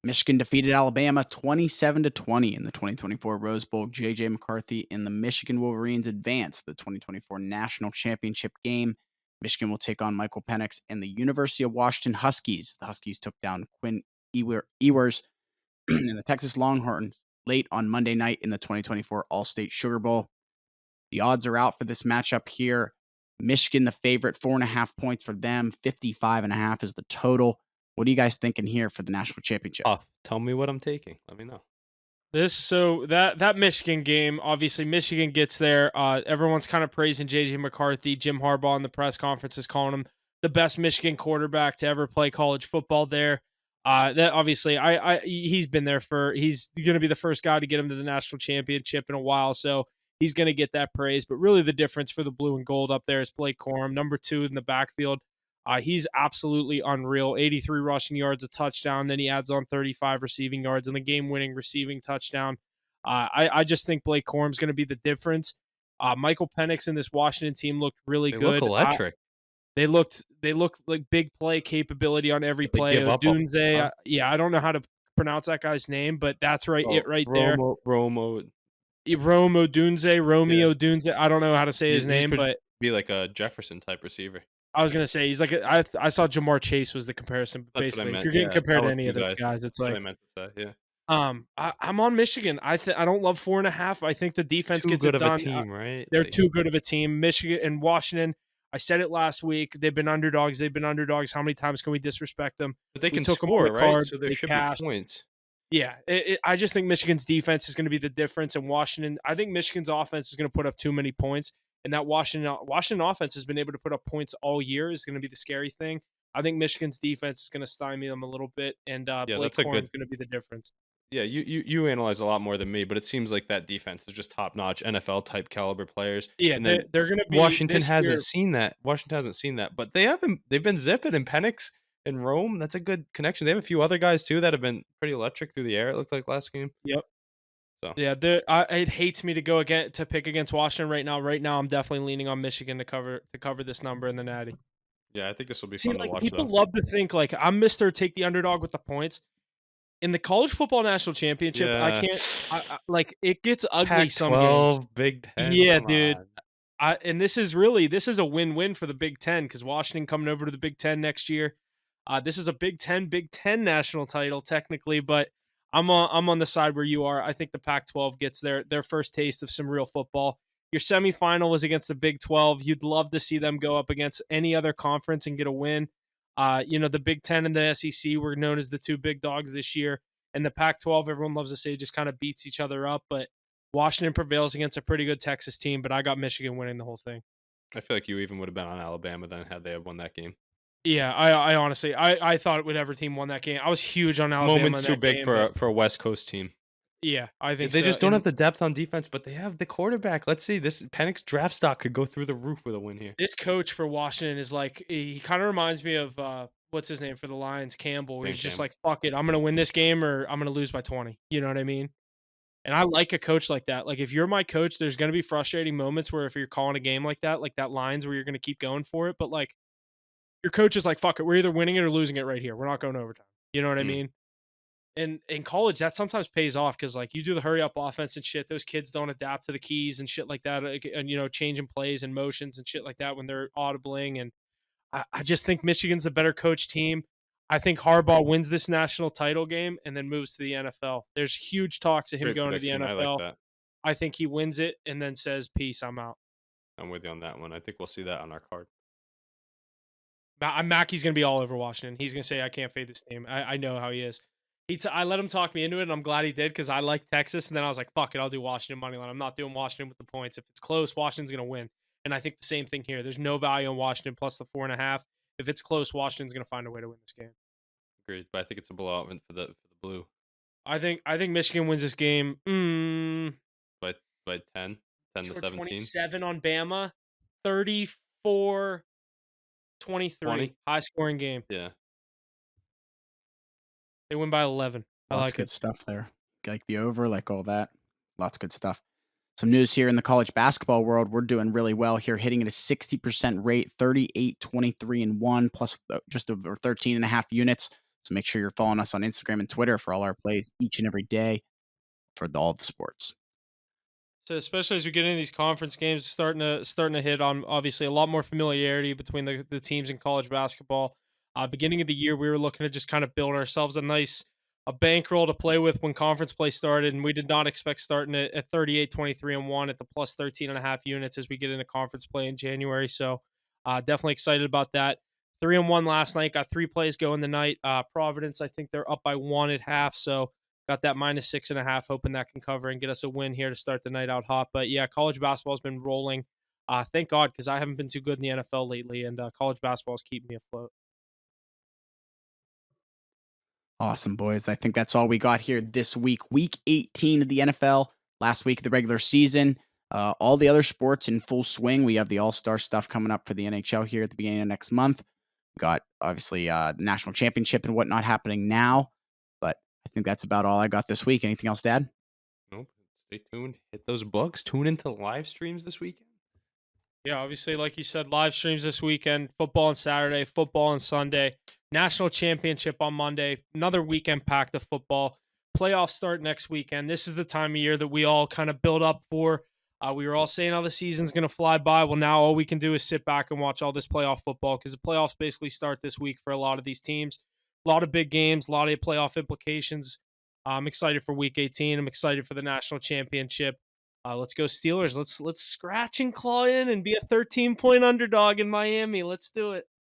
Michigan defeated Alabama 27-20 in the 2024 Rose Bowl. J.J. McCarthy and the Michigan Wolverines advance to the 2024 National Championship game. Michigan will take on Michael Penix and the University of Washington Huskies. The Huskies took down Quinn Ewers and the Texas Longhorns late on Monday night in the 2024 All-State Sugar Bowl. The odds are out for this matchup here. Michigan, the favorite, 4.5 points for them. 55.5 is the total. What are you guys thinking here for the national championship? Tell me what I'm taking. Let me know. That Michigan game, obviously Michigan gets there. Everyone's kind of praising JJ McCarthy. Jim Harbaugh in the press conference is calling him the best Michigan quarterback to ever play college football there. That obviously he's been there he's going to be the first guy to get him to the national championship in a while, so he's going to get that praise. But really the difference for the blue and gold up there is Blake Corum, number 2 in the backfield. He's absolutely unreal. 83 rushing yards, a touchdown. Then he adds on 35 receiving yards and the game-winning receiving touchdown. I just think Blake Corum's going to be the difference. Michael Penix and this Washington team looked really They good. look electric. They looked like big play capability on every They play. give up Odunze, I don't know how to pronounce that guy's name, but that's right, there. Romo. Romeo Odunze. I don't know how to say his name, but be like a Jefferson type receiver. I was gonna say he's like I saw Jamar Chase was the comparison. That's Basically, what I if meant. you're getting Yeah, compared that to was any you of those guys, it's That's what like I meant to say. Yeah. I'm on Michigan. I don't love 4.5. I think the defense Too gets good it of done. a team, right? They're Like, too good of a team. Michigan and Washington. I said it last week. They've been underdogs. How many times can we disrespect them? but they We can took 'em on score, the right? card. So there They should cashed. be points. Yeah, I just think Michigan's defense is going to be the difference, and Washington. I think Michigan's offense is going to put up too many points, and that Washington offense has been able to put up points all year. Is going to be the scary thing. I think Michigan's defense is going to stymie them a little bit, and Yeah, Blake that's a Corum's good. going to be the difference. Yeah, you analyze a lot more than me, but it seems like that defense is just top notch NFL type caliber players. Yeah, And then they're going to be Washington this hasn't year. seen that. Washington hasn't seen that, but they've been zipping in Penix and Rome. That's a good connection. They have a few other guys too that have been pretty electric through the air. It looked like last game. Yep. So Yeah, it hates me to go again to pick against Washington right now. Right now, I'm definitely leaning on Michigan to cover this number in the Natty. yeah, I think this will be See, fun to like watch people though. love to think like I'm Mister Take the underdog with the points. In the college football national championship, I Yeah. can't. Like it gets ugly some games. Pac-12, Big Ten. Yeah, come dude. on. And this is a win-win for the Big Ten because Washington coming over to the Big Ten next year. This is a Big Ten national title technically, but I'm on the side where you are. I think the Pac-12 gets their first taste of some real football. Your semifinal was against the Big 12. You'd love to see them go up against any other conference and get a win. The Big Ten and the SEC were known as the two big dogs this year, and the Pac-12, everyone loves to say, just kind of beats each other up. But Washington prevails against a pretty good Texas team, but I got Michigan winning the whole thing. I feel like you even would have been on Alabama then had they have won that game. Yeah, I honestly, I thought whatever team won that game. I was huge on Alabama. Moment's in too that big game, for a West Coast team. Yeah, I think They so. just don't And have the depth on defense, but they have the quarterback. Let's see. This Penix draft stock could go through the roof with a win here. this coach for Washington is like he kind of reminds me of what's his name for the Lions, Campbell. Where Dan he's just Campbell. like, fuck it, I'm gonna win this game or I'm gonna lose by 20. You know what I mean? And I like a coach like that. Like if you're my coach, there's gonna be frustrating moments where if you're calling a game like that lines where you're gonna keep going for it, but like your coach is like, fuck it, we're either winning it or losing it right here. We're not going to overtime. You know what I Mm. mean? And in college, that sometimes pays off because like you do the hurry up offense and shit. Those kids don't adapt to the keys and shit like that, and changing plays and motions and shit like that when they're audibling. And I just think Michigan's the better coach team. I think Harbaugh wins this national title game and then moves to the NFL. There's huge talks of him Great going to the prediction. I NFL. like that. I think he wins it and then says, "Peace, I'm out." I'm with you on that one. I think we'll see that on our card. Mackey's going to be all over Washington. He's going to say, I can't fade this team. I know how he is. I let him talk me into it, and I'm glad he did because I like Texas. And then I was like, fuck it, I'll do Washington money line. I'm not doing Washington with the points. If it's close, Washington's going to win. And I think the same thing here. There's no value on Washington plus the 4.5. If it's close, Washington's going to find a way to win this game. Agreed, but I think it's a blowout win for the blue I think Michigan wins this game. by 10 to 17. 27 on Bama, 34-23. 20? High scoring game. Yeah. They win by 11. I Lots like of good it. stuff there. Like the over, like all that. Lots of good stuff. Some news here in the college basketball world. We're doing really well here, hitting at a 60% rate, 38, 23, and 1, plus just over 13.5 units. So make sure you're following us on Instagram and Twitter for all our plays each and every day for all the sports. So especially as we get into these conference games, starting to hit on obviously a lot more familiarity between the teams in college basketball. Beginning of the year, we were looking to just kind of build ourselves a bankroll to play with when conference play started, and we did not expect starting at 38, 23, and 1 at the plus 13.5 units as we get into conference play in January. So definitely excited about that. 3-1 last night, got 3 plays going the night. Providence, I think they're up by 1 at half, so got that minus 6.5, hoping that can cover and get us a win here to start the night out hot. But yeah, college basketball has been rolling. Thank God, because I haven't been too good in the NFL lately, and college basketball is keeping me afloat. Awesome, boys. I think that's all we got here this week. Week 18 of the NFL. Last week of the regular season. All the other sports in full swing. We have the All-Star stuff coming up for the NHL here at the beginning of next month. We got, obviously, the national championship and whatnot happening now. But I think that's about all I got this week. Anything else to add? Nope. Stay tuned. Hit those books. Tune into the live streams this weekend. Yeah, obviously, like you said, live streams this weekend, football on Saturday, football on Sunday, national championship on Monday, another weekend packed of football. Playoffs start next weekend. This is the time of year that we all kind of build up for. We were all saying how the season's going to fly by. Well, now all we can do is sit back and watch all this playoff football because the playoffs basically start this week for a lot of these teams. A lot of big games, a lot of playoff implications. I'm excited for Week 18. I'm excited for the national championship. Let's go Steelers. Let's scratch and claw in and be a 13-point underdog in Miami. Let's do it.